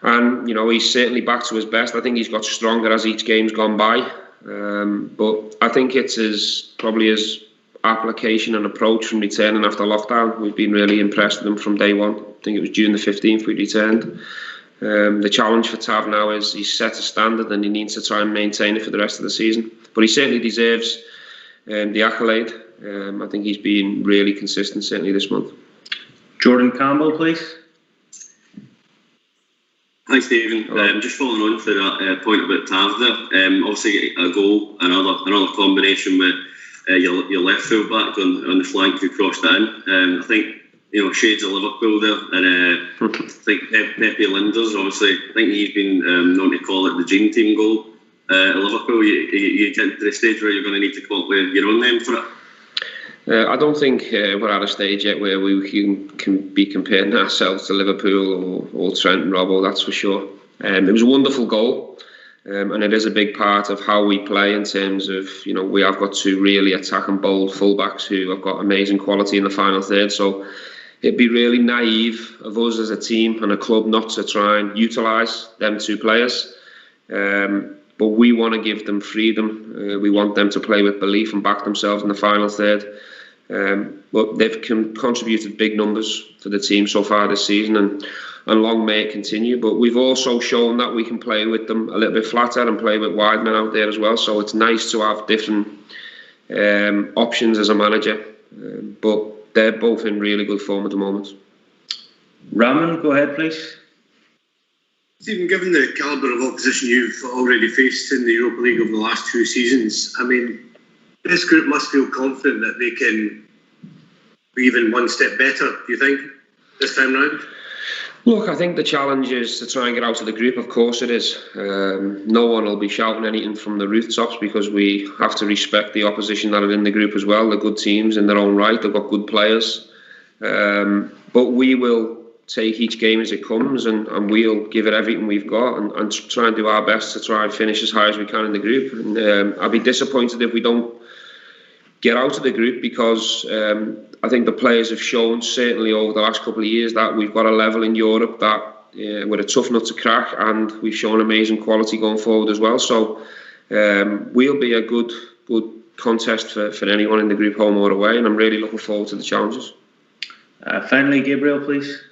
and you know, he's certainly back to his best. I think he's got stronger as each game's gone by, but I think it's probably his application and approach from returning after lockdown. We've been really impressed with him from day one. I think it was June the 15th we returned. The challenge for Tav now is he's set a standard and he needs to try and maintain it for the rest of the season. But he certainly deserves the accolade. I think he's been really consistent, certainly this month. Jordan Campbell, please. Hi, Stephen. Just following on for that point about Tav there. Obviously, a goal, another combination with your left full back on the flank who crossed it in. I think, you know, shades of Liverpool there, and I think Pepe Linders, obviously, I think he's been known to call it the dream team goal at Liverpool. You get to the stage where you're going to need to come up with your own name for it. I don't think we're at a stage yet where we can be comparing ourselves to Liverpool or Trent and Robbo, that's for sure. It was a wonderful goal, and it is a big part of how we play in terms of, you know, we have got 2 really attacking bold fullbacks who have got amazing quality in the final third, so it'd be really naive of us as a team and a club not to try and utilise them 2 players. But we want to give them freedom. We want them to play with belief and back themselves in the final third. But they've contributed big numbers for the team so far this season, and long may it continue. But we've also shown that we can play with them a little bit flatter and play with wide men out there as well. So it's nice to have different options as a manager. But they're both in really good form at the moment. Raman, go ahead, please. Stephen, given the calibre of opposition you've already faced in the Europa League over the last 2 seasons, I mean, this group must feel confident that they can be even one step better, do you think, this time round? Look, I think the challenge is to try and get out of the group. Of course it is. No one will be shouting anything from the rooftops because we have to respect the opposition that are in the group as well. They're good teams in their own right. They've got good players. But we will take each game as it comes, and we'll give it everything we've got and try and do our best to try and finish as high as we can in the group. And I'll be disappointed if we don't get out of the group because I think the players have shown, certainly over the last couple of years, that we've got a level in Europe that we're a tough nut to crack, and we've shown amazing quality going forward as well. So we'll be a good contest for anyone in the group, home or away, and I'm really looking forward to the challenges. Finally, Gabriel, please.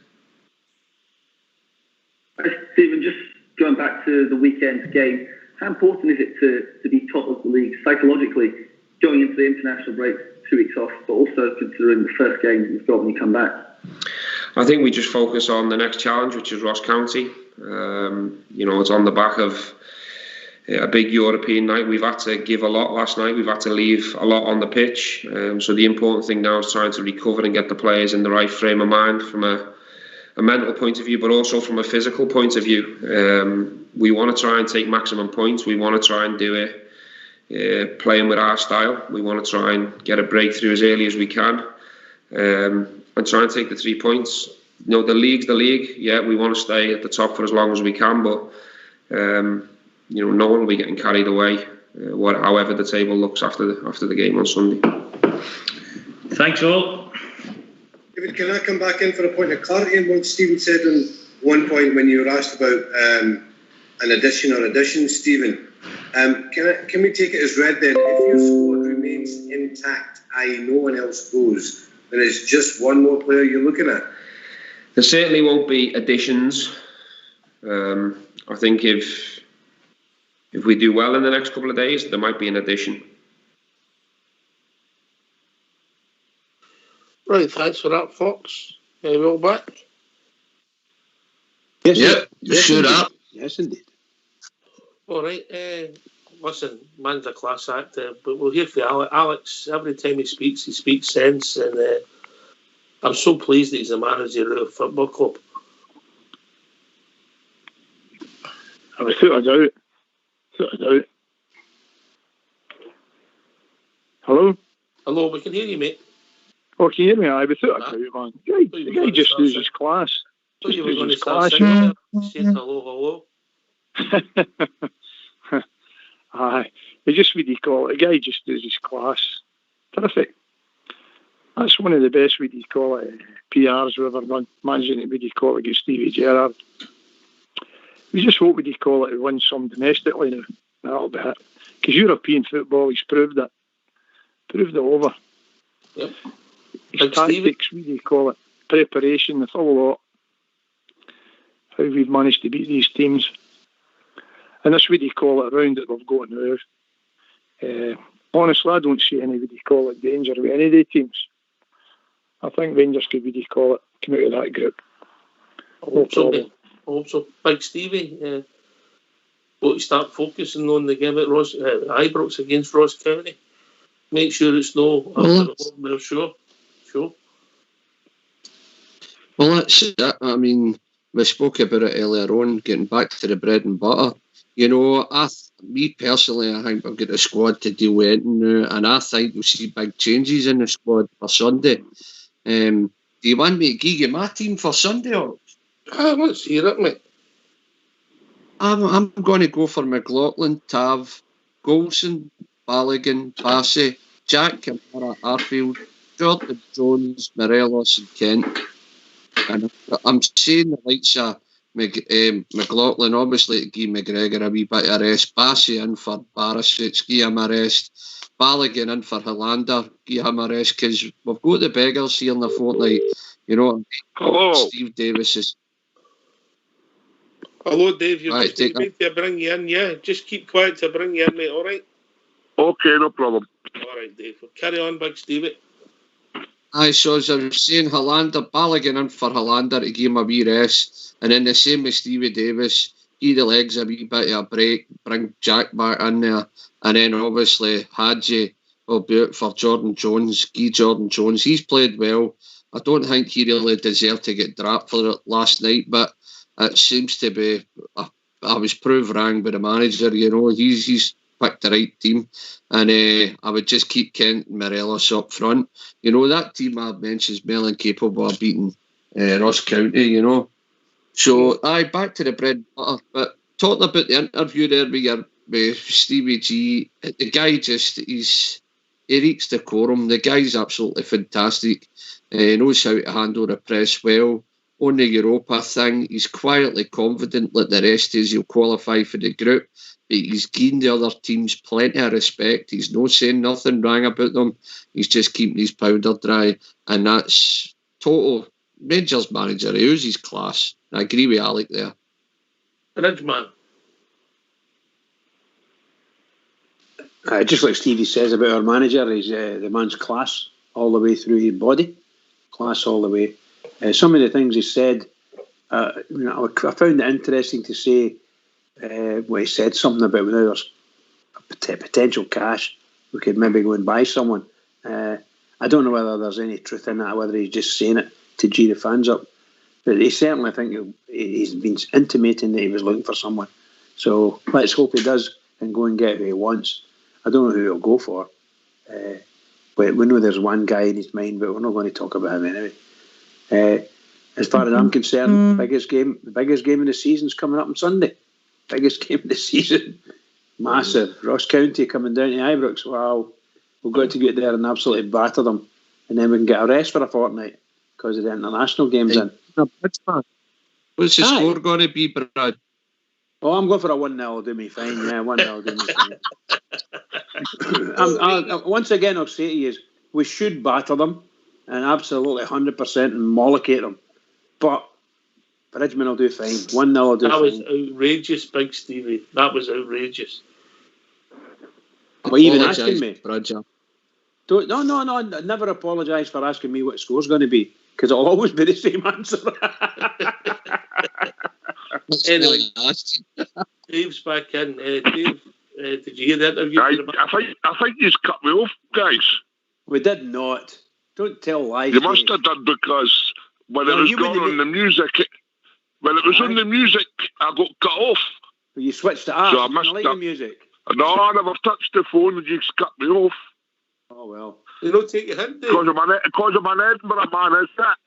Stephen, just going back to the weekend's game, how important is it to be top of the league psychologically going into the international break, 2 weeks off, but also considering the first game you've got when you come back? I think we just focus on the next challenge, which is Ross County. It's on the back of a big European night. We've had to give a lot last night. We've had to leave a lot on the pitch. So the important thing now is trying to recover and get the players in the right frame of mind from a mental point of view, but also from a physical point of view. We want to try and take maximum points. We want to try and do it playing with our style. We want to try and get a breakthrough as early as we can, and try and take the 3 points. The league's the league. Yeah, we want to stay at the top for as long as we can, but no one will be getting carried away. However the table looks after the game on Sunday. Thanks all. David, can I come back in for a point of clarity on what Stephen said on one point when you were asked about an addition or additions, Stephen? Can we take it as read then? If your squad remains intact, i.e. no one else goes, then it's just one more player you're looking at? There certainly won't be additions. I think if we do well in the next couple of days, there might be an addition. Right, thanks for that, Fox. We'll back. Yes, Sure up. Yes, indeed. All right. Listen, man's a class actor, but we'll hear from Alex. Every time he speaks sense, and I'm so pleased that he's the manager of a football club. Without a doubt. Hello? Hello, we can hear you, mate. Oh, can you hear me? Without a doubt, man. The guy just knows his class. Thought you were Just going to knows his start class. singing, saying hello. Aye, he just, what do you call it? The guy just does his class. Terrific. That's one of the best, what do you call it, PRs we've ever done. Managing it, what do you call it, against Stevie Gerrard. We just hope, what do you call it, we win some domestically now. That'll be it. Because European football, he's proved it. Proved it over. Yep. His tactics, what do you call it, preparation, the full lot. How we've managed to beat these teams. And that's what you call it around that we've got now. Honestly, I don't see any, what you call it, danger with any of the teams. I think Rangers could, what you call it, come out of that group. No problem. I hope so. Big Stevie, will you start focusing on the game at Ibrox against Ross County? Make sure it's no sure. Well, that's it. I mean, we spoke about it earlier on, getting back to the bread and butter. Me personally, I think we've got a squad to deal with it now, and I think we'll see big changes in the squad for Sunday. Do you want me to give you my team for Sunday? Or? Let's hear it, mate. I'm going to go for McLaughlin, Tav, Golson, Balogun, Bassey, Jack Kamara, Arfield, Jordan Jones, Morelos and Kent. And I'm saying the likes of McLaughlin, obviously, to give McGregor a wee bit of rest. Bassey in for Barisic, give him a rest. Balogun in for Hollander, give him a rest, because we've got the beggars here in the fortnight. Hello. Steve Davis is... Hello, Dave. You're Right, just waiting to bring you in, yeah? Just keep quiet to bring you in, mate, all right? Okay, no problem. All right, Dave. Well, carry on, Big Stevie. Aye, so as I was saying, Hollander, Balogun in for Hollander to give him a wee rest. And then the same with Stevie Davis, give the legs a wee bit of a break, bring Jack back in there. And then obviously Hadji will be out for Jordan Jones, give Jordan Jones. He's played well. I don't think he really deserved to get dropped for it last night, but it seems to be, I was proved wrong by the manager, he's picked the right team. And I would just keep Kent and Morelos up front. That team I mentioned is more than capable of beating Ross County, So, back to the bread and butter. But talking about the interview there with Stevie G, the guy he reeks decorum. The guy's absolutely fantastic. He knows how to handle the press well. On the Europa thing, he's quietly confident like the rest is he'll qualify for the group, but he's giving the other teams plenty of respect. He's not saying nothing wrong about them. He's just keeping his powder dry, and that's total Rangers manager. He uses his class. I agree with Alec there. Ridgeman. Just like Stevie says about our manager, he's the man's class all the way through his body, class all the way. Some of the things he said, I found it interesting to say. Where he said something about whether there's potential cash, we could maybe go and buy someone. I don't know whether there's any truth in that, or whether he's just saying it to G the fans up. But he certainly, I think he's been intimating that he was looking for someone. So let's hope he does and go and get who he wants. I don't know who he'll go for. But we know there's one guy in his mind, but we're not going to talk about him anyway. As far as I'm concerned, the biggest game of the season is coming up on Sunday. Biggest game of the season. Massive. Ross County coming down to Ibrox. Wow. We've got to get there and absolutely batter them. And then we can get a rest for a fortnight because of the international games in. What's the score going to be, Brad? Oh, I'm going for a 1-0. Do me fine. Yeah, 1-0. Do me fine. Once again, I'll say to you, we should batter them and absolutely 100% mollocate them. But Bridgman will do fine. 1-0 will do fine. That was outrageous, Big Stevie. That was outrageous. Well, even asking me. Roger. No. Never apologise for asking me what the score's going to be, because it'll always be the same answer. Anyway, Dave's back in. Dave, did you hear the interview? I think you cut me off, guys. We did not. Don't tell lies. You must have done, because when it was going on the music, when it was on the music, I got cut off. You switched it off. So I missed the music. No, I never touched the phone and you just cut me off. Oh, well. You don't take your hint, Dave. Because I'm an Edinburgh man, is that?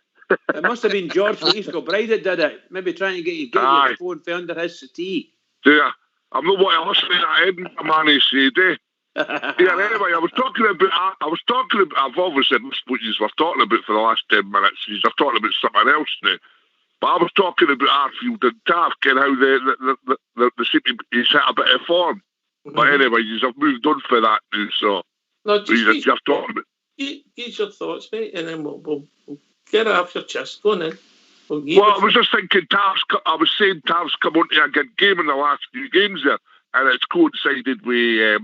It must have been George from East Kilbride that did it. Maybe trying to get you the phone for under his settee. Yeah. I'm not what I listen to that Edinburgh man he said, eh? Yeah, anyway, I've obviously missed what you were talking about for the last 10 minutes. You're talking about something else now. But I was talking about Arfield and Taft and how they seem to be set a bit of form. Mm-hmm. But anyway, you've moved on for that now, so no, just you're talking about. Get your thoughts, mate, and then we'll get it off your chest. Go on then. Well, I was just thinking I was saying Taft's come on to a good game in the last few games there, and it's coincided with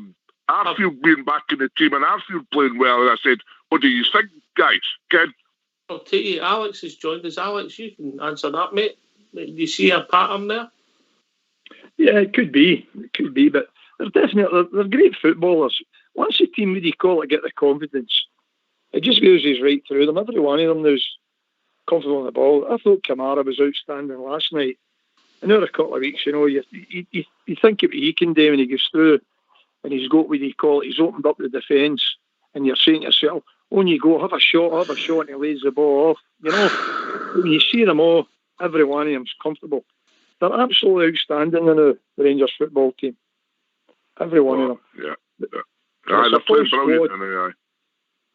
Arfield being back in the team and Arfield playing well, and I said, what do you think, guys? Ken? I'll tell you, Alex has joined us. Alex, you can answer that, mate. Do you see a pattern there? Yeah, it could be, but they're great footballers. Once the team, what do you call it, get the confidence, it just oozes right through them. Every one of them knows comfortable on the ball. I thought Kamara was outstanding last night. Another couple of weeks, you think of what he can do when he goes through, and he's got what do you call it, he's opened up the defence, and you're saying to yourself, on you go, have a shot, and he lays the ball off. When you see them all, every one of them's comfortable. They're absolutely outstanding in the Rangers football team. Every one of them. Yeah.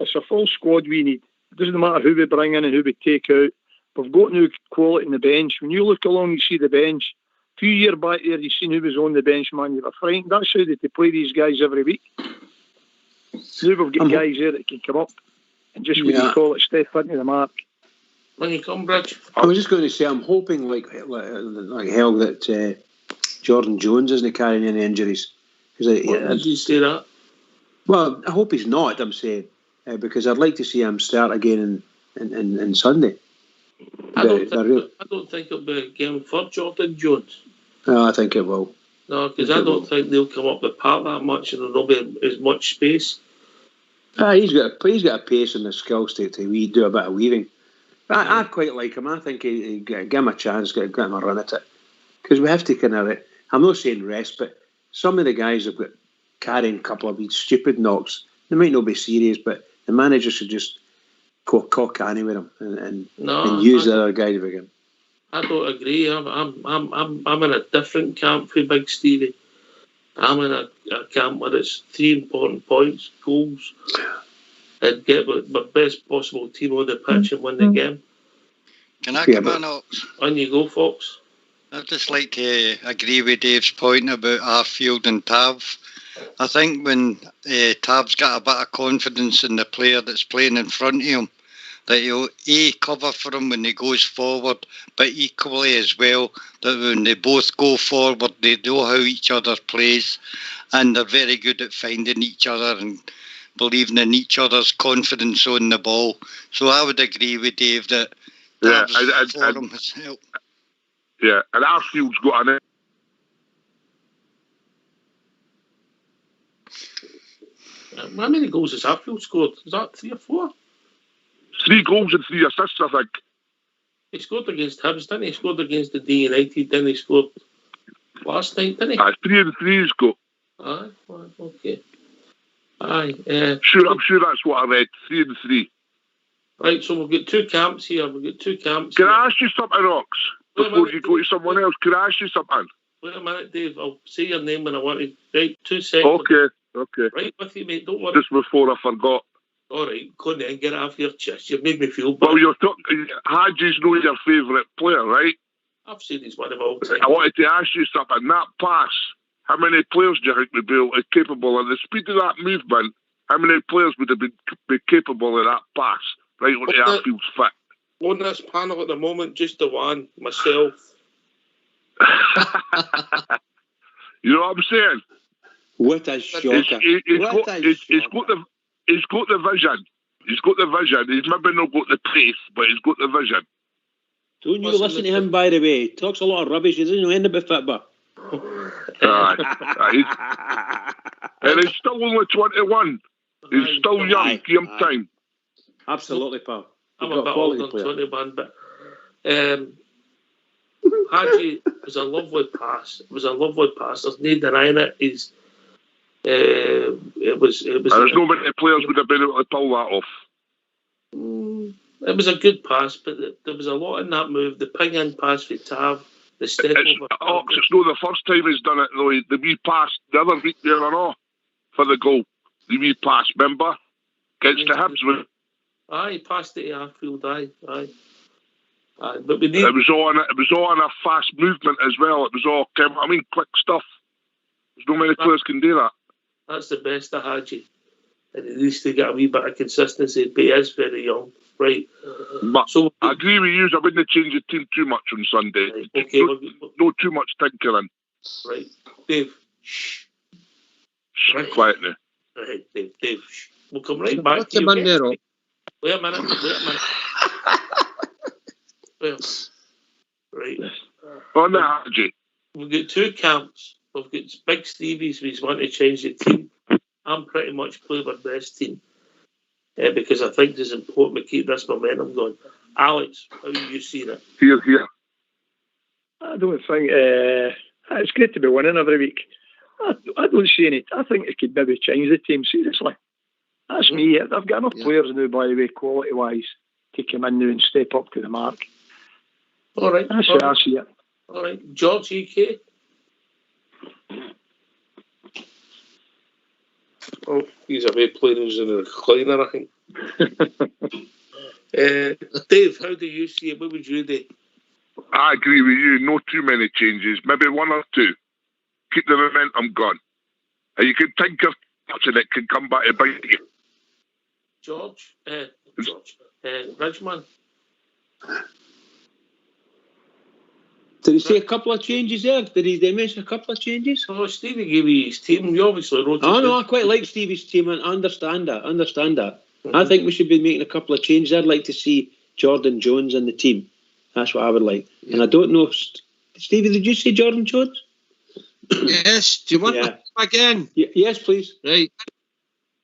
It's a full squad we need. It doesn't matter who we bring in and who we take out. We've got new quality in the bench. When you look along, you see the bench. A few years back there, you seen who was on the bench, man. You were frightened. That's how they play these guys every week. Now we've got guys there that can come up and just, what you call it, step into the mark. When you come, Bridge. I was just going to say, I'm hoping like hell that Jordan Jones isn't carrying any injuries. Did you say that? Well, I hope he's not, I'm saying, because I'd like to see him start again in Sunday. I don't think it'll be a game for Jordan Jones. No, I think it will. No, because I don't think they'll come up the park that much, and there'll be as much space. He's got a pace and the skills to do a bit of weaving. I quite like him. I think he give him a chance, get him a run at it. Because we have to kind of, I'm not saying rest, but some of the guys have got carrying a couple of these stupid knocks. They might not be serious, but the manager should just cock canny with him and use the other guys again. I don't agree. I'm in a different camp for Big Stevie. I'm in a camp where it's 3 important points, goals, and get my best possible team on the pitch and win the game. Can I come in? On you go, Fox. I'd just like to agree with Dave's point about Arfield and Tav. I think when Tav's got a bit of confidence in the player that's playing in front of him, that he'll A, cover for him when he goes forward, but equally as well that when they both go forward, they know how each other plays, and they're very good at finding each other and believing in each other's confidence on the ball. So I would agree with Dave that form has helped. Yeah, and Arfield's got an... How many goals has Arfield scored? Is that 3 or 4? 3 goals and 3 assists, I think. He scored against Hibs, didn't he? He scored against the D United, then he scored last night, didn't he? 3 and 3 he's got. Aye, okay. Aye. I'm sure that's what I read. 3 and 3. Right, so we've got 2 camps here. Can I ask you something, Rox? Before you go to someone else, can I ask you something? Wait a minute, Dave. I'll say your name when I want to. Right, 2 seconds. Okay. Right with you, mate. Don't worry. Just before I forgot. All right, go on then. Get it off your chest. You've made me feel bad. Well, you're talking... Hadji's not your favourite player, right? I've seen he's one of all time. I wanted to ask you something. That pass, how many players do you think would be capable of the speed of that movement? How many players would have be capable of that pass? Right on the Arfield's foot. On this panel at the moment, just the one, myself. You know what I'm saying? What a shocker. He's got the vision. He's got the vision. He's maybe not got the pace, but he's got the vision. Don't you listen to him, by the way. He talks a lot of rubbish. He doesn't know anything about football. And he's still only 21. He's still young. Give him time. Absolutely, pal. I'm a bit older than 21, but Hadji was a lovely pass. It was a lovely pass. There's no denying it. It was. There's no many players would have been able to pull that off. It was a good pass, but there was a lot in that move. The ping-in pass for Tav, the step over. It's not the first time he's done it, though. The wee pass the other week there and all for the goal. The wee pass, remember? Against the Hibs. Aye, he passed it to Arfield, aye. But we need... It was all on a fast movement as well. It was all, quick stuff. There's no many players can do that. That's the best of Hadji. And he needs to get a wee bit of consistency, but he is very young. Right. But so I agree with you. I wouldn't change the team too much on Sunday. Right, okay, no too much tinkering. Right. Dave. Shh. Right. Quiet now. Right, Dave. Shh. We'll come right back to you. Wait a minute. Well, right. On the Hadji. We've got 2 camps. We've got Big Stevie's who's wanting to change the team. I'm pretty much play our best team. Because I think it's important to keep this momentum going. Alex, how do you see that? Here. I don't think it's great to be winning every week. I don't see any. I think it could maybe change the team, seriously. That's me. I've got enough players now, by the way, quality-wise, to come in now and step up to the mark. All right. That's how I see it. All right. George, UK? Oh, he's away playing in a recliner, I think. Dave, how do you see it? What would you do? I agree with you. No too many changes. Maybe 1 or 2. Keep the momentum going. And you can think of touch and it can come back to bite you. George, Ridgeman. Did he say a couple of changes there? Did he mention a couple of changes? Oh, Stevie gave you his team. You obviously wrote it. Oh, no, I quite like Stevie's team and I understand that. Mm-hmm. I think we should be making a couple of changes. I'd like to see Jordan Jones in the team. That's what I would like. Yeah. And I don't know, Stevie, did you say Jordan Jones? Yes. Do you want him again? Yes, please. Right.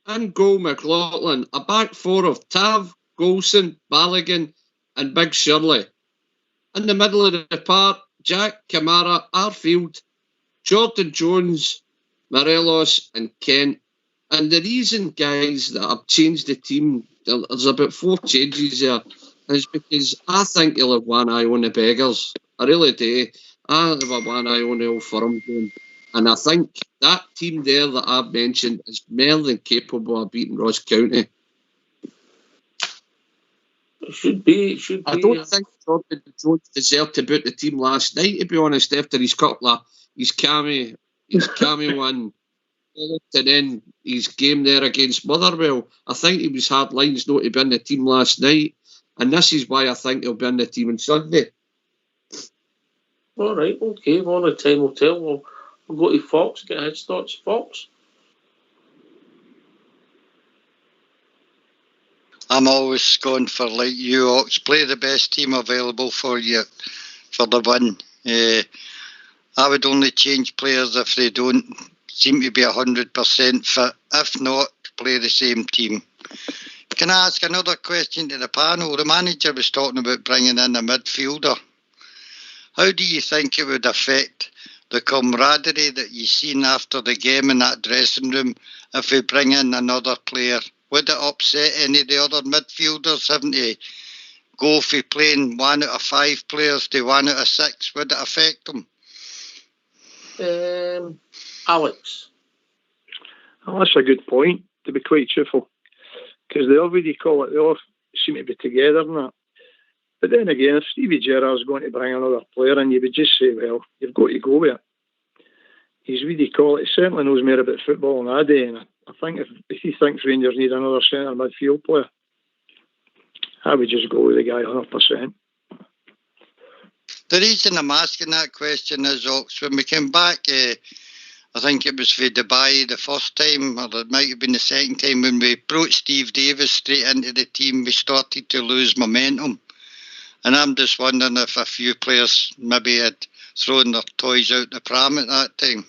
And goal McLaughlin. A back 4 of Tav, Golson, Balogun and Big Shirley. In the middle of the park, Jack, Kamara, Arfield, Jordan Jones, Morelos and Kent. And the reason, guys, that I've changed the team, there's about 4 changes there, is because I think he'll have one eye on the beggars. I really do. I have one eye on the Old Firm game. And I think that team there that I've mentioned is more than capable of beating Ross County. It should be. I don't think Jordan Jones deserved to boot the team last night, to be honest, after his couple of his cameo one, and then his game there against Motherwell. I think he was hard lines not to be in the team last night. And this is why I think he'll be in the team on Sunday. All right, okay. Well, only time will tell. We'll go to Fox, get his thoughts. Fox? I'm always going for, like you, Ox, play the best team available for you for the win. I would only change players if they don't seem to be 100% fit. If not, play the same team. Can I ask another question to the panel? The manager was talking about bringing in a midfielder. How do you think it would affect the camaraderie that you've seen after the game in that dressing room if we bring in another player? Would it upset any of the other midfielders having to go for playing 1 out of 5 players to 1 out of 6? Would it affect them? Alex? Well, that's a good point, to be quite truthful. Because they already call it, they all seem to be together and that. But then again, if Stevie Gerrard's going to bring another player in, you would just say, well, you've got to go with it. He's really called it. He certainly knows more about football than I do. And I think if he thinks Rangers need another centre midfield player, I would just go with the guy 100%. The reason I'm asking that question is, Ox, when we came back, I think it was for Dubai the first time, or it might have been the second time, when we brought Steve Davis straight into the team, we started to lose momentum. And I'm just wondering if a few players maybe had thrown their toys out the pram at that time.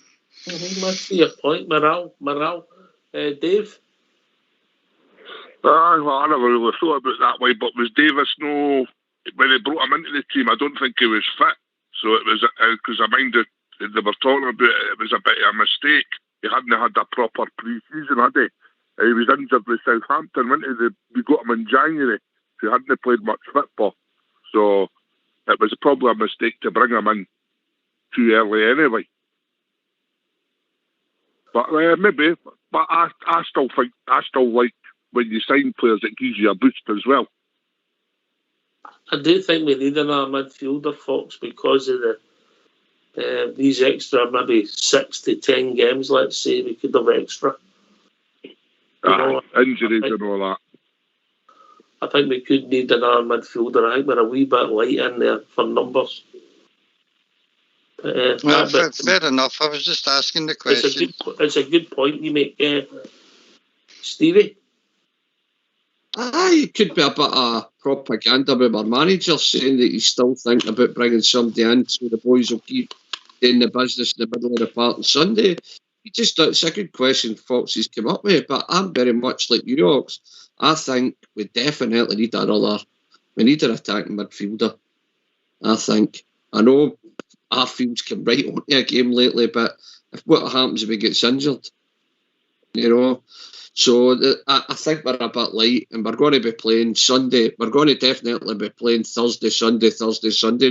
Let's see your point, morale. Dave? Well, I never really thought about it that way, but was Davis when they brought him into the team, I don't think he was fit. So it was, because I minded, they were talking about it was a bit of a mistake. He hadn't had a proper pre-season, had he? He was injured with Southampton, wasn't he? We got him in January, so he hadn't played much football. So it was probably a mistake to bring him in too early anyway. But maybe, but I still like when you sign players, it gives you a boost as well. I do think we need another midfielder, Fox, because of these extra maybe 6 to 10 games, let's say, we could have extra. Injuries and all that. I think we could need another midfielder. I think we're a wee bit light in there for numbers. Fair enough. I was just asking the question. It's a good point you make, Stevie. It could be a bit of propaganda with our manager saying that he's still thinking about bringing somebody in so the boys will keep doing the business in the middle of the park on Sunday. It's a good question Fox has come up with, but I'm very much like you, Ox. I think we definitely need an attacking midfielder. I know Arfield's come right onto a game lately, but what happens if he gets injured? So I think we're a bit light, and we're going to be playing Sunday. We're going to definitely be playing Thursday, Sunday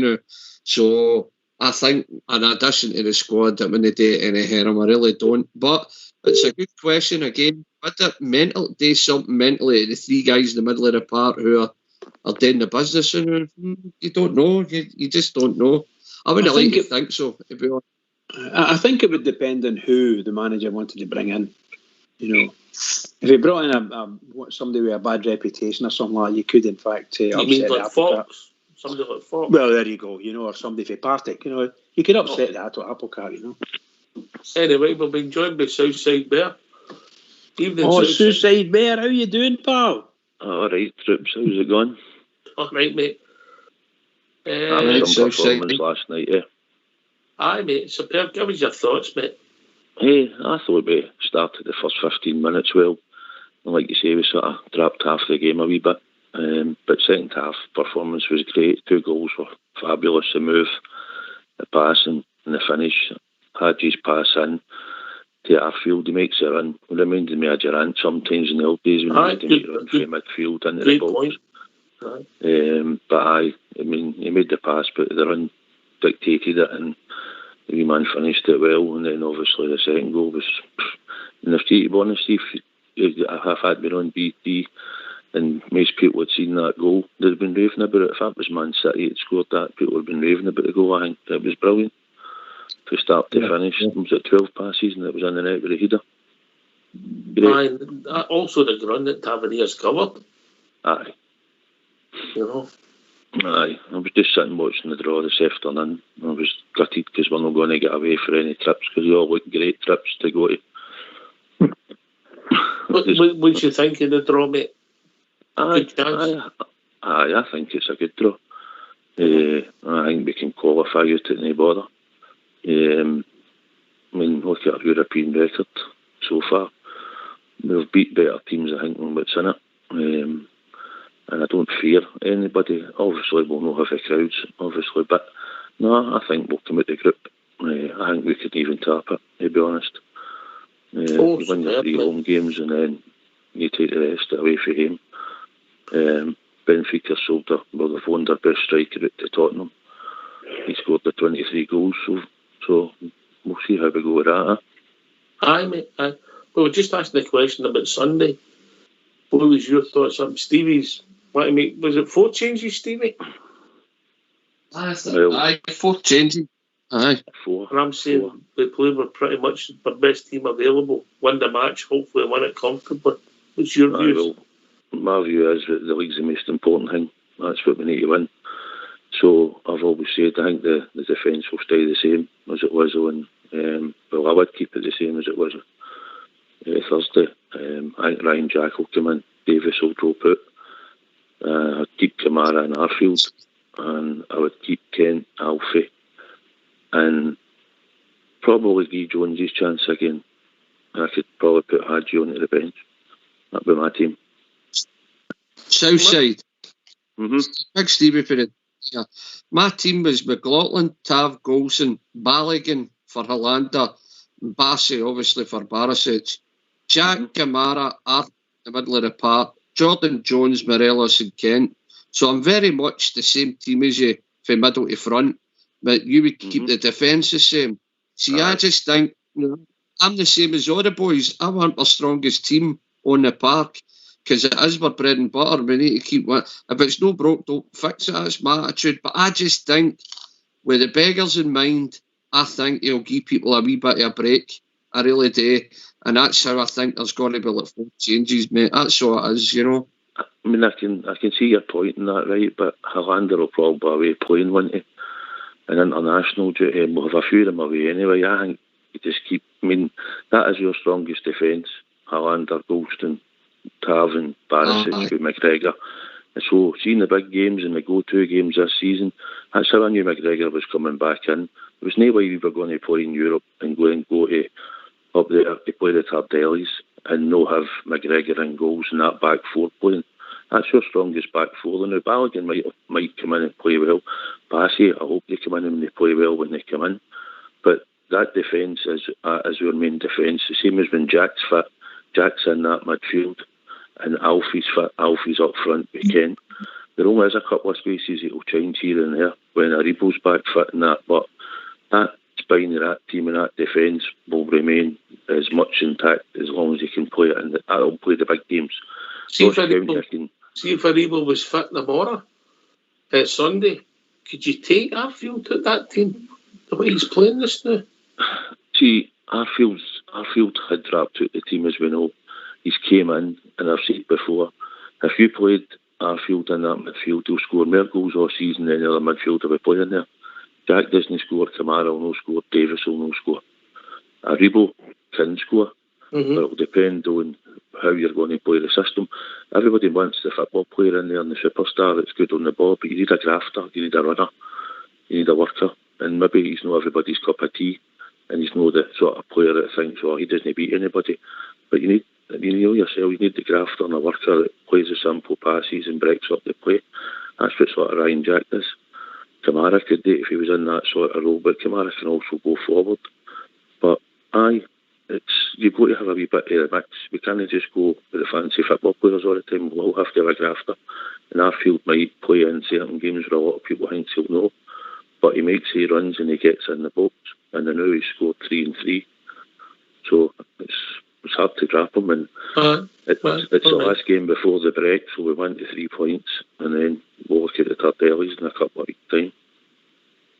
now. So I think, in addition to the squad, that when they do it any harm, I really don't. But it's a good question again. Would it do something mentally to the 3 guys in the middle of the park who are doing the business? And you don't know. You just don't know. I wouldn't think so. I think it would depend on who the manager wanted to bring in. If he brought in somebody with a bad reputation or something like that, you could in fact upset the Fox? Somebody like Fox? Well, there you go. Or somebody for Partick. You could upset the apple cart. Anyway, we'll be joined by Southside Bear. Evening, Southside Bear, how you doing, pal? All right, troops. How's it going? All right, mate. Some performance last night, yeah. Aye, mate. Superb. Give us your thoughts, mate. Hey, I thought we started the first 15 minutes well. And like you say, we sort of dropped half the game a wee bit. But second half performance was great. 2 goals were fabulous. The move, the passing, and the finish. Hadji's pass in to Arfield, he makes it run. It reminded me of Durant sometimes in the old days when he used to make run from midfield into the box. But he made the pass, but the run dictated it, and the wee man finished it well. And then obviously the second goal was, and if to be honest, if I'd been on BT and most people had seen that goal, they'd have been raving about it. If that was Man City had scored that, people would have been raving about the goal. I think it was brilliant. To start to finish, was it 12 passes and it was in the net with a header? And also the ground that Tavernier's covered. Aye. You know. Aye, I was just sitting watching the draw this afternoon. I was gutted because we're not going to get away for any trips because they all look great trips to go to. What you think of the draw, mate? Good chance. I think it's a good draw. I think we can qualify out at no bother. I mean, look at our European record so far. We've beat better teams, I think, than what's in it. And I don't fear anybody. Obviously, we'll not have the crowds, obviously, but no, I think we'll come out the group. I think we could even tap it, to be honest. You win your 3 home games and then you take the rest away from him. Benfica sold her, well, they've won their best striker out to Tottenham. He scored the 23 goals, so we'll see how we go with that. Aye, mate. Aye. We were just asking the question about Sunday. What was your thoughts on Stevie's? What I mean, was it 4 changes, Stevie? Aye, 4 changes. Aye, 4. And I'm saying the play were pretty much the best team available. Won the match, hopefully win it comfortably. What's your views? Well, my view is that the league's the most important thing. That's what we need to win. So I've always said I think the defence will stay the same as it was on. Well, I would keep it the same as it was Thursday. I think Ryan Jack will come in. Davis will drop out. I'd keep Kamara and Arfield, and I would keep Kent, Alfie, and probably give Jones his chance again. I could probably put Hadji onto the bench. That'd be my team. Southside. Big Stevie for it. Yeah. My team was McLaughlin, Tav, Golson, Balogun for Hollander, Bassey obviously for Barisic, Jack, Kamara, Art in the middle of the park, Jordan Jones, Morelos and Kent. So I'm very much the same team as you from middle to front, but you would keep the defence the same. See, I just think I'm the same as all the boys. I want our strongest team on the park because it is our bread and butter. We need to keep one. If it's no broke, don't fix it. That's my attitude. But I just think with the beggars in mind, I think he'll give people a wee bit of a break. I really do. And that's how I think there's going to be like 4 changes, mate. That's all it is, you know. I mean, I can see your point in that, right? But Hollander will probably be away playing, won't he? An international duty. We'll have a few of them away anyway. I think you just keep... I mean, that is your strongest defence. Hollander, Golston, Tav and Barisic with McGregor. And so, seeing the big games and the go-to games this season, that's how I knew McGregor was coming back in. There was no way we were going to play in Europe and go to up there to play the Tardellis and not have McGregor and goals in that back 4 playing. That's your strongest back 4. Now, Balogun might come in and play well. Bassey, I hope they come in and they play well when they come in. But that defence is our main defence. The same as when Jack's fit. Jack's in that midfield and Alfie's fit. Alfie's up front with Kent. There only is a couple of spaces that will change here and there when Aribo's back fit and that, but that spine of that team and that defence will remain as much intact as long as he can play it, and that'll play the big games. See if Aribo was fit tomorrow at Sunday, could you take Arfield to that team the way he's playing this now? See, Arfield had dropped out the team, as we know. He's came in, and I've said before, if you played Arfield in that midfield, he'll score more goals all season than any other midfielder we play in there. Jack doesn't score, Kamara will not score, Davis will not score. Aribo can score, but it'll depend on how you're going to play the system. Everybody wants the football player in there and the superstar that's good on the ball, but you need a grafter, you need a runner, you need a worker, and maybe he's not everybody's cup of tea, and he's not the sort of player that thinks, oh, he doesn't beat anybody. But you know yourself, you need the grafter and a worker that plays the simple passes and breaks up the play. That's what sort of Ryan Jack does. Kamara could do it if he was in that sort of role, but Kamara can also go forward. But you've got to have a wee bit of a mix. We can't just go with the fancy football players all the time. We'll have to have a grafter. And Arfield might play in certain games where a lot of people think he'll know, but he makes he runs and he gets in the box. And I know he scored 3 and 3, so it's hard to trap him. And it's the last game before the break, so we went to 3 points, and then we'll look at the Tardellis in a couple of weeks' time.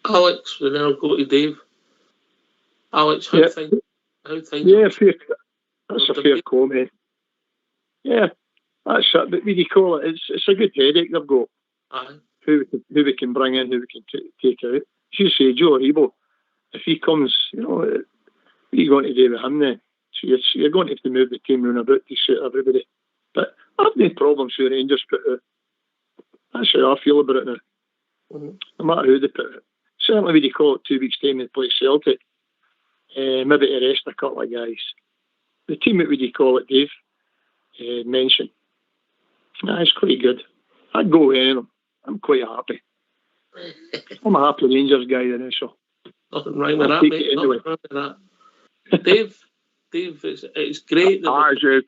Alex, we now go to Dave. Alex, how things? Yeah, that's a fair comment. Yeah, that's it. But what do you call it? It's a good headache they've got. who we can bring in, who we can take out. As you say, Joe Aribo, if he comes, what are you going to do with him then? So you're going to have to move the team round about to suit everybody. But I've no problems with Rangers put out. That's how I feel about it now. No matter who they put out. Certainly when you call it 2 weeks' time and play Celtic, maybe to rest a couple of guys. The team that you call it, Dave, mentioned, it's quite good. I'd go with any of them. I'm quite happy. I'm a happy Rangers guy then, so. Nothing wrong with that, mate. Nothing wrong with that. Dave, it's great. I agree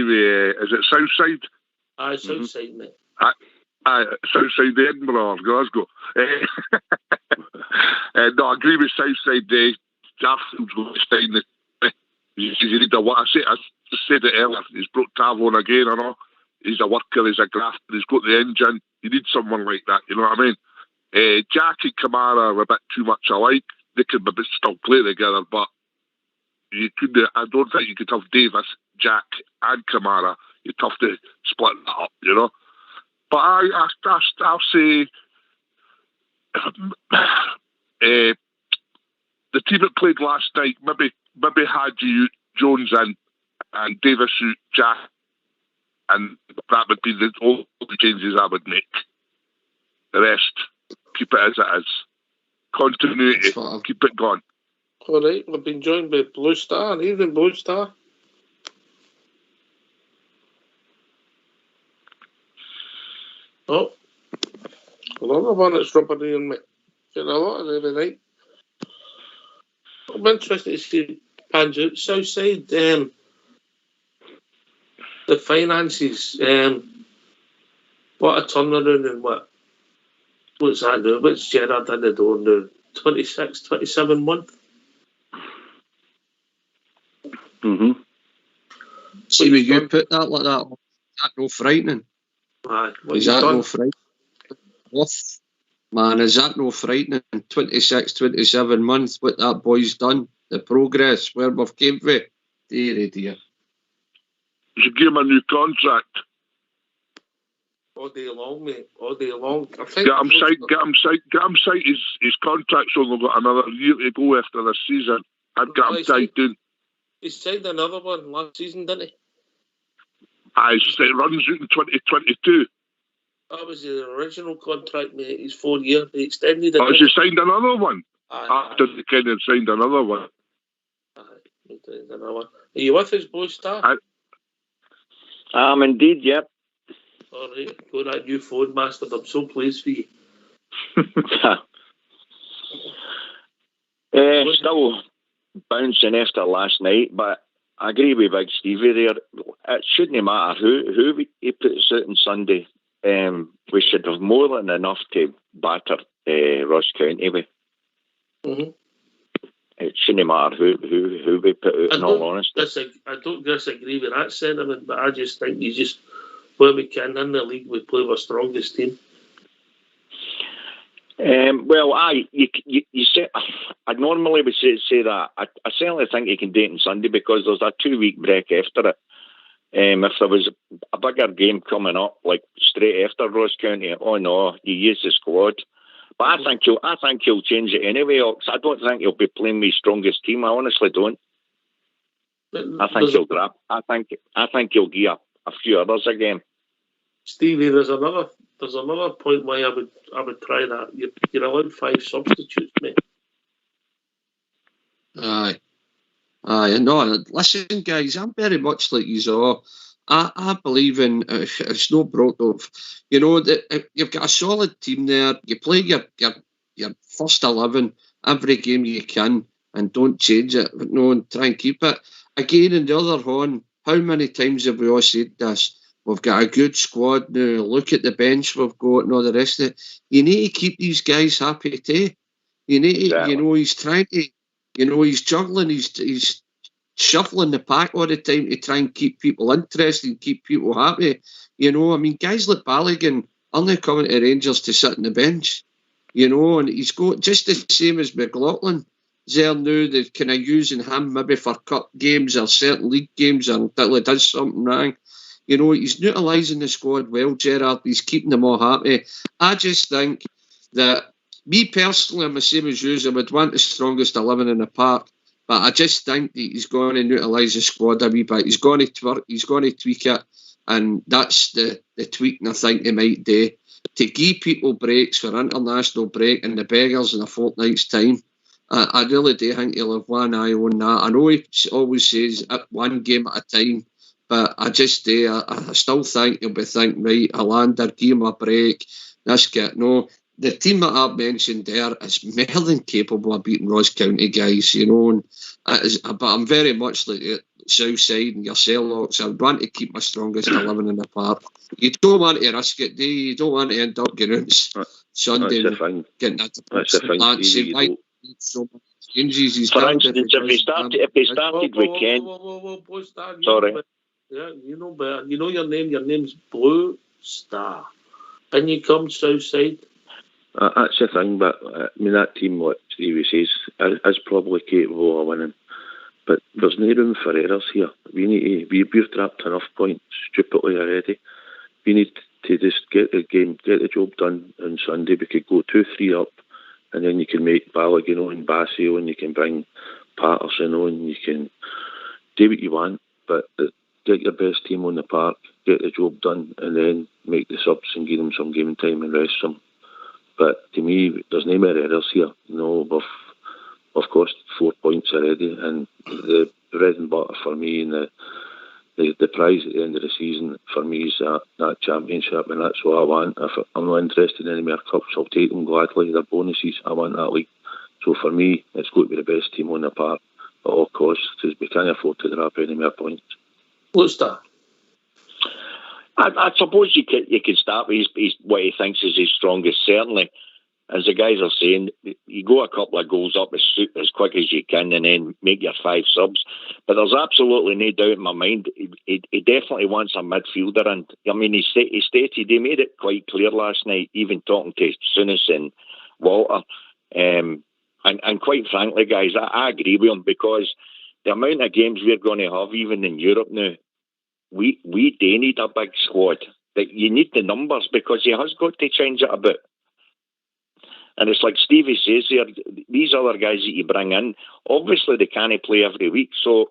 with. Is it Southside? Aye, Southside, mate. Southside Edinburgh or Glasgow. No, I agree with Southside. Garfield's going to stay in the. You need what I just said it earlier. He's brought Tav on again, I know. He's a worker, he's a grafter, he's got the engine. You need someone like that, you know what I mean? Jack and Kamara are a bit too much alike. They could maybe still play together, but I don't think you could have Davis, Jack, and Kamara. You'd have to split that up, you know. But I'll say the team that played last night maybe had you Jones in and Davis out, Jack, and that would be the only changes I would make. The rest, keep it as it is. Continuity, keep it going. All right, we've been joined by Blue Star. Evening, Blue Star. Oh, another one that's rubbing in me. Getting a lot of every night. I'm interested to see pans out. Southside, the finances, what a turnaround and what's that now? What's Gerrard in the door now? 26, 27 month? See, when you put that like that, is that no frightening? Aye, is that no frightening? Man, is that no frightening? 26, 27 months, what that boy's done, the progress, where we've came from. Dear. You should give him a new contract. All day long, mate. All day long. I think get him signed. His contract's only got another year to go after this season. I'd get him tied down. He signed another one last season, didn't he? It runs out in 2022. That was the original contract, mate. He's 4 years. He extended it. He signed another one? After the Kenyan signed another one. Another one. Are you with us, Blue Star? Indeed, yep. All right. Go that new phone, Master. I'm so pleased for you. Still bouncing after last night, but I agree with Big Stevie there. It shouldn't matter who he puts out on Sunday. We should have more than enough to batter Ross County with. It shouldn't matter who we put out, in all honesty. I don't disagree with that sentiment, but I just think where we can in the league, we play our strongest team. You say, I normally would say that. I certainly think you can do it on Sunday because there's a 2-week break after it. If there was a bigger game coming up, like straight after Ross County, oh no, you use the squad. But I think he'll change it anyway. Cause I don't think he'll be playing with his strongest team. I honestly don't. I think he'll grab. I think he'll give a few others a game. Stevie, there's another point why I would try that. You're allowed 5 substitutes, mate. Aye. No, listen, guys, I'm very much like you all. I believe in it's no brought of, that you've got a solid team there. You play your first 11 every game you can, and don't change it. No, and try and keep it. Again, in the other hand, how many times have we all said this? We've got a good squad now. Look at the bench we've got and all the rest of it. You need to keep these guys happy too. You need to, he's trying to, he's juggling, he's shuffling the pack all the time to try and keep people interested and keep people happy. Guys like Balogun aren't coming to Rangers to sit on the bench. And he's got just the same as McLaughlin. There now, they're kind of using him maybe for cup games or certain league games until he does something wrong. You know, he's utilising the squad well, Gerrard. He's keeping them all happy. I just think that, me personally, I'm the same as you. I would want the strongest 11 in the park, but I just think that he's going to utilise the squad a wee bit. He's going to tweak it, and that's the tweaking I think he might do, to give people breaks for international break and the beggars in a fortnight's time. I really do think he'll have one eye on that. I know he always says one game at a time, but I just do. I still think he'll be thinking, right, Helander, give him a break. Let's get the team that I've mentioned there is more than capable of beating Ross County, guys, you know. But I'm very much like Southside and your Cellocks. I want to keep my strongest 11 in the park. You don't want to risk it, do you? You don't want to end up getting out Sunday and getting that. That's the thing. So much changes. For instance, if he started with Ken. Sorry. Yeah, you know better. You know your name. Your name's Blue Star. And you come Southside. That's the thing, but I mean, that team, what Stevie says, is probably capable of winning. But there's no room for errors here. We've trapped enough points stupidly already. We need to just get the job done on Sunday. We could go 2-3 up, and then you can make Balogun on, Bassey on, you can bring Patterson on, you can do what you want, but get your best team on the park, get the job done, and then make the subs and give them some game time and rest them. But to me, there's no more errors here. We've cost 4 points already, and the bread and butter for me and the prize at the end of the season for me is that championship, and that's what I want. If I'm not interested in any more cups, I'll take them gladly. They're bonuses. I want that league. So for me, it's got to be the best team on the park at all costs, because we can't afford to drop any more points. What's that? I suppose you could start with what he thinks is his strongest. Certainly, as the guys are saying, you go a couple of goals up as quick as you can and then make your 5 subs. But there's absolutely no doubt in my mind, he definitely wants a midfielder. And I mean, he stated, he made it quite clear last night, even talking to Souness and Walter. And quite frankly, guys, I agree with him, because the amount of games we're going to have, even in Europe now, we do need a big squad. That you need the numbers, because he has got to change it a bit. And it's like Stevie says here, these other guys that you bring in, obviously they can't play every week, so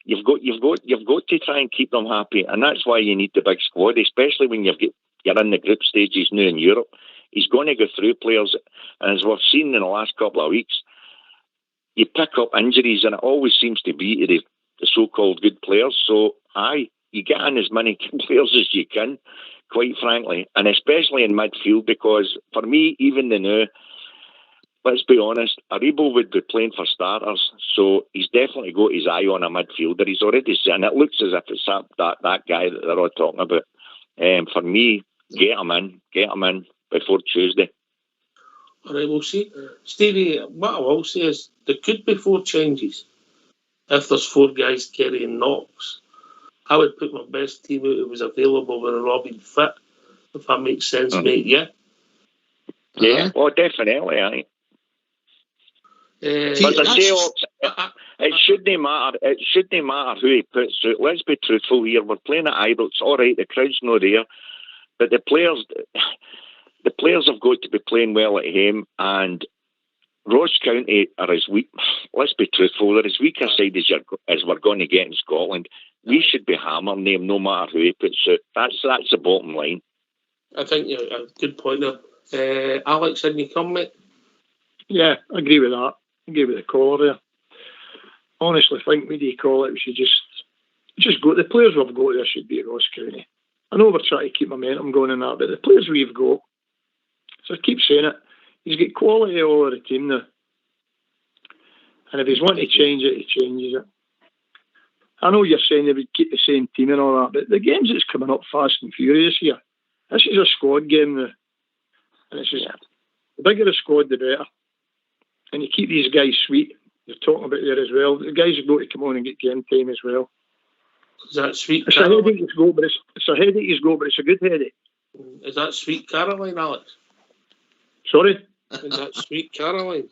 you've got to try and keep them happy, and that's why you need the big squad, especially when you're in the group stages now in Europe. He's going to go through players, and as we've seen in the last couple of weeks, you pick up injuries, and it always seems to be to the so-called good players. So, you get in as many players as you can, quite frankly, and especially in midfield, because for me, even now, let's be honest, Aribo would be playing for starters, so he's definitely got his eye on a midfielder. He's already saying it looks as if it's that guy that they're all talking about. For me, get him in before Tuesday. All right, we'll see. Stevie, what I will say is there could be 4 changes if there's 4 guys carrying knocks. I would put my best team out who was available when Robin fit, if that makes sense, mate, yeah? Yeah, well, definitely, aye. But the Seahawks, it shouldn't matter. It shouldn't matter who he puts out. Let's be truthful here. We're playing at Ibrox. All right, the crowd's not there, but the players have got to be playing well at home. And Ross County are as weak. Let's be truthful. They're as weak a side as we're going to get in Scotland. We should be hammering them no matter who he puts out. That's the bottom line. I think you're a good point there. Alex, any comment? Yeah, I agree with that. I agree with the caller there. Honestly, I think we do call it. We should just go. The players we've got there should be at Ross County. I know we're trying to keep momentum going in that, but the players we've got, so I keep saying it, he's got quality all over the team now. And if he's wanting to change it, he changes it. I know you're saying they would keep the same team and all that, but the games that's coming up fast and furious here, this is a squad game now. And it's just, the bigger the squad, the better. And you keep these guys sweet. You're talking about there as well. The guys have got to come on and get game time as well. Is that Sweet It's Caroline? a headache he's got, but it's a good headache. Is that Sweet Caroline, Alex? Sorry? Is that Sweet Caroline?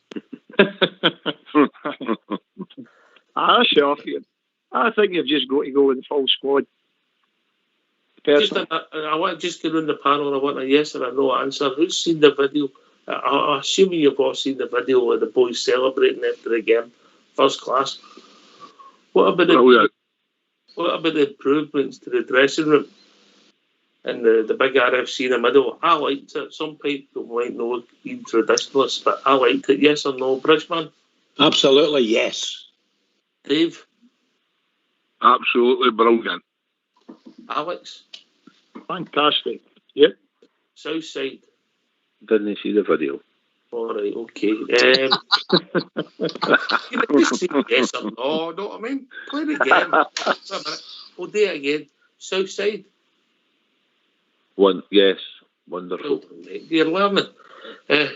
Sure. I think you've just got to go with the full squad. Just I want to just get on the panel. I want a yes or a no answer. Who's seen the video? I assume you've all seen the video of the boys celebrating after the game, first class. What about the improvements to the dressing room and the big RFC in the middle? I liked it. Some people might know being traditionalists, but I liked it. Yes or no, Bridgeman? Absolutely yes. Dave? Absolutely brilliant. Alex? Fantastic. Yep. Southside? Didn't see the video. All right, okay. You just say yes or no, know what I mean? Play the game. We'll do it again. Southside? Yes, wonderful. You're learning.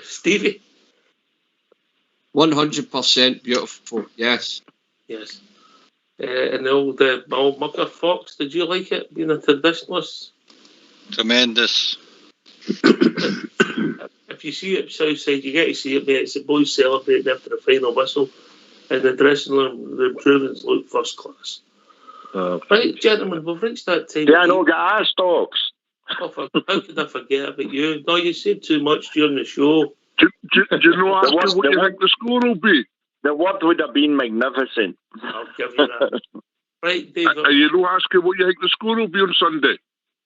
Stevie? 100% beautiful, yes. Yes. And the old Mucker Fox, did you like it, being a traditionalist? Tremendous. If you see it Southside, you get to see it, mate. It's the boys celebrating after the final whistle, and the dressing room, the improvements look first class. Right, gentlemen, we've reached that time. Yeah, I know, guys, talks. How could I forget about you? No, you said too much during the show. Do you know what you think the score will be? The word would have been magnificent. I'll give you that. Right, Dave. Are you not asking what you think the score will be on Sunday?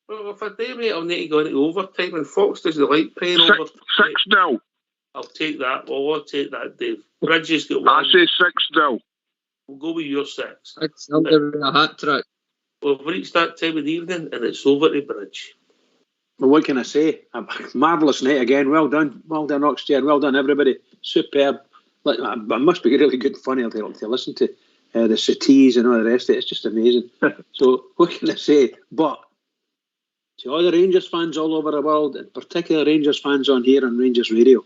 Well, if I do, mate, I'll need to go into overtime, and Fox doesn't like playing overtime. 6-0. I'll take that. Well, I'll take that, Dave. Bridges got one. I say 6-0. We'll go with your 6. It's under a hat trick. We've reached that time of the evening, and it's over to Bridge. Well, what can I say? A marvellous night again. Well done, Oxtair. Well done, everybody. Superb. Like, it must be really good fun to listen to the cities and all the rest of it. It's just amazing. So, what can I say? But to all the Rangers fans all over the world, and particularly Rangers fans on here on Rangers Radio,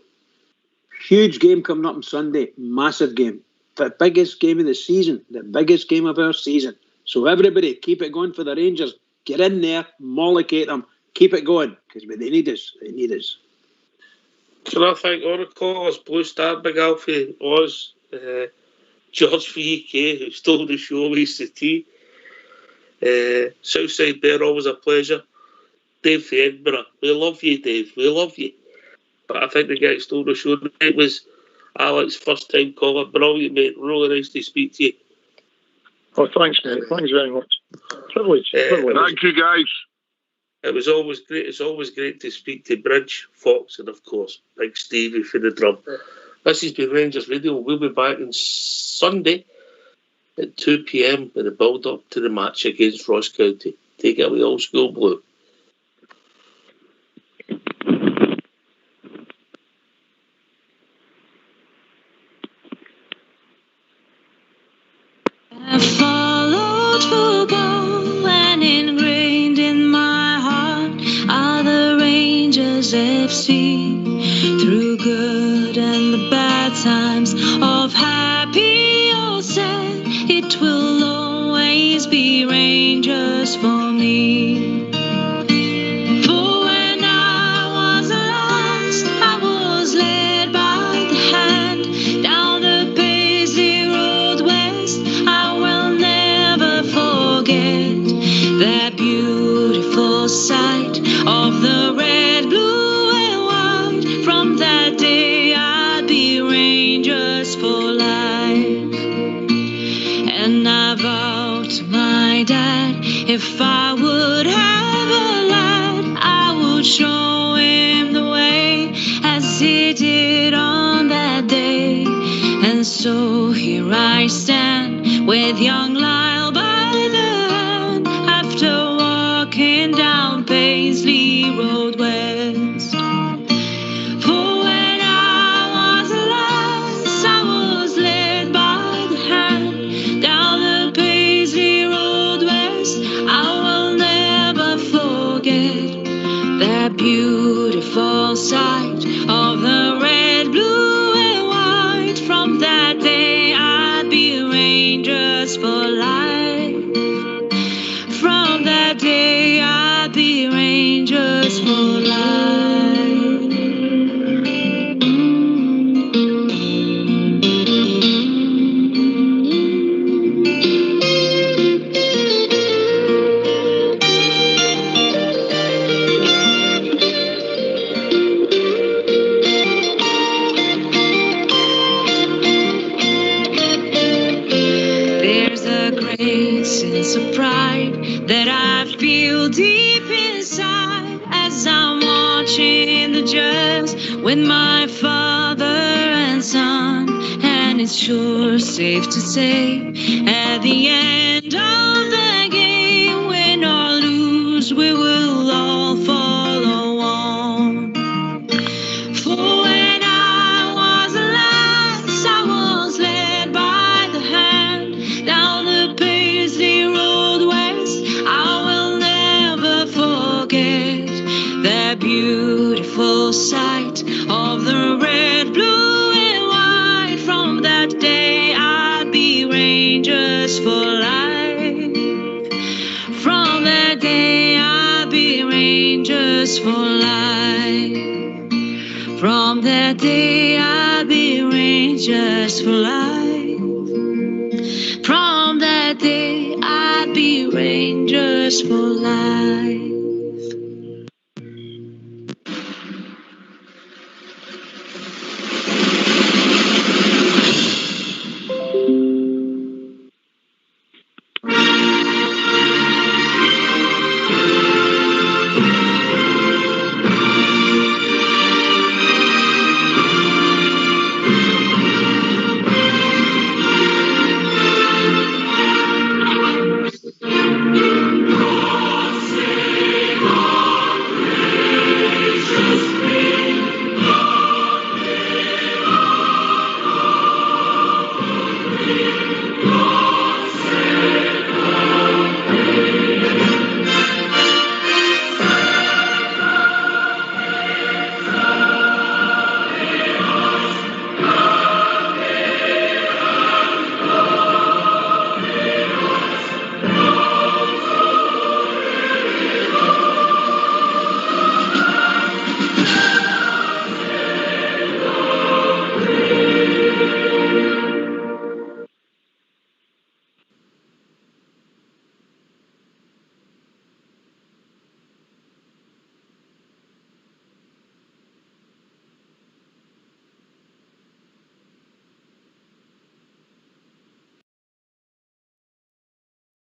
huge game coming up on Sunday. Massive game. The biggest game of the season. The biggest game of our season. So, everybody, keep it going for the Rangers. Get in there, mollocate them. Keep it going, because they need us. They need us. Can I thank Oracle, Oz, Blue Star, Big Alfie, Oz, George VK, who stole the show with the tea. Southside Bear, always a pleasure. Dave from Edinburgh, we love you, Dave, we love you. But I think the guy who stole the show tonight was Alex, first time caller. Brilliant, mate, really nice to speak to you. Oh, thanks, mate. Thanks very much. Privilege. Thank you, guys. It was always great. It's always great to speak to Bridge, Fox, and of course, Big Stevie for the drum. This has been Rangers Radio. We'll be back on Sunday at 2 p.m. with the build-up to the match against Ross County. Take it away, Old School Blue. I followed football and ingrained in my heart are the Rangers FC. Through good and the bad times of happy or sad, it will always be Rangers for me. For when I was lost, I was led by the hand down the Paisley Road West. I will never forget that beautiful sight of the red, blue, and white. From that day, I'd be Rangers for life. And I vowed to my dad, if I would have a lad, I would show him the way as he did on that day. And so here I stand with young Lyle by the hand, after walking down Paisley Road West. For when I was lost, I was led by the hand down the Paisley Road West. I will never forget that beautiful sight of the red, blue, and white. From that day, I'd be Rangers for life. From that day, I'd be Rangers for life. sense of pride that I feel deep inside as I'm watching the Jazz with my father and son. And it's sure safe to say at the end of the game, win or lose, we will all follow on. For when I was last, I was led by the hand down the Paisley Road West. I will never forget that beautiful sight of the red, blue, and white. From that day, I'd be Rangers for life. From that day, I'd be Rangers for life. From that day, I'll be Rangers for life. From that day, I'll be Rangers for life.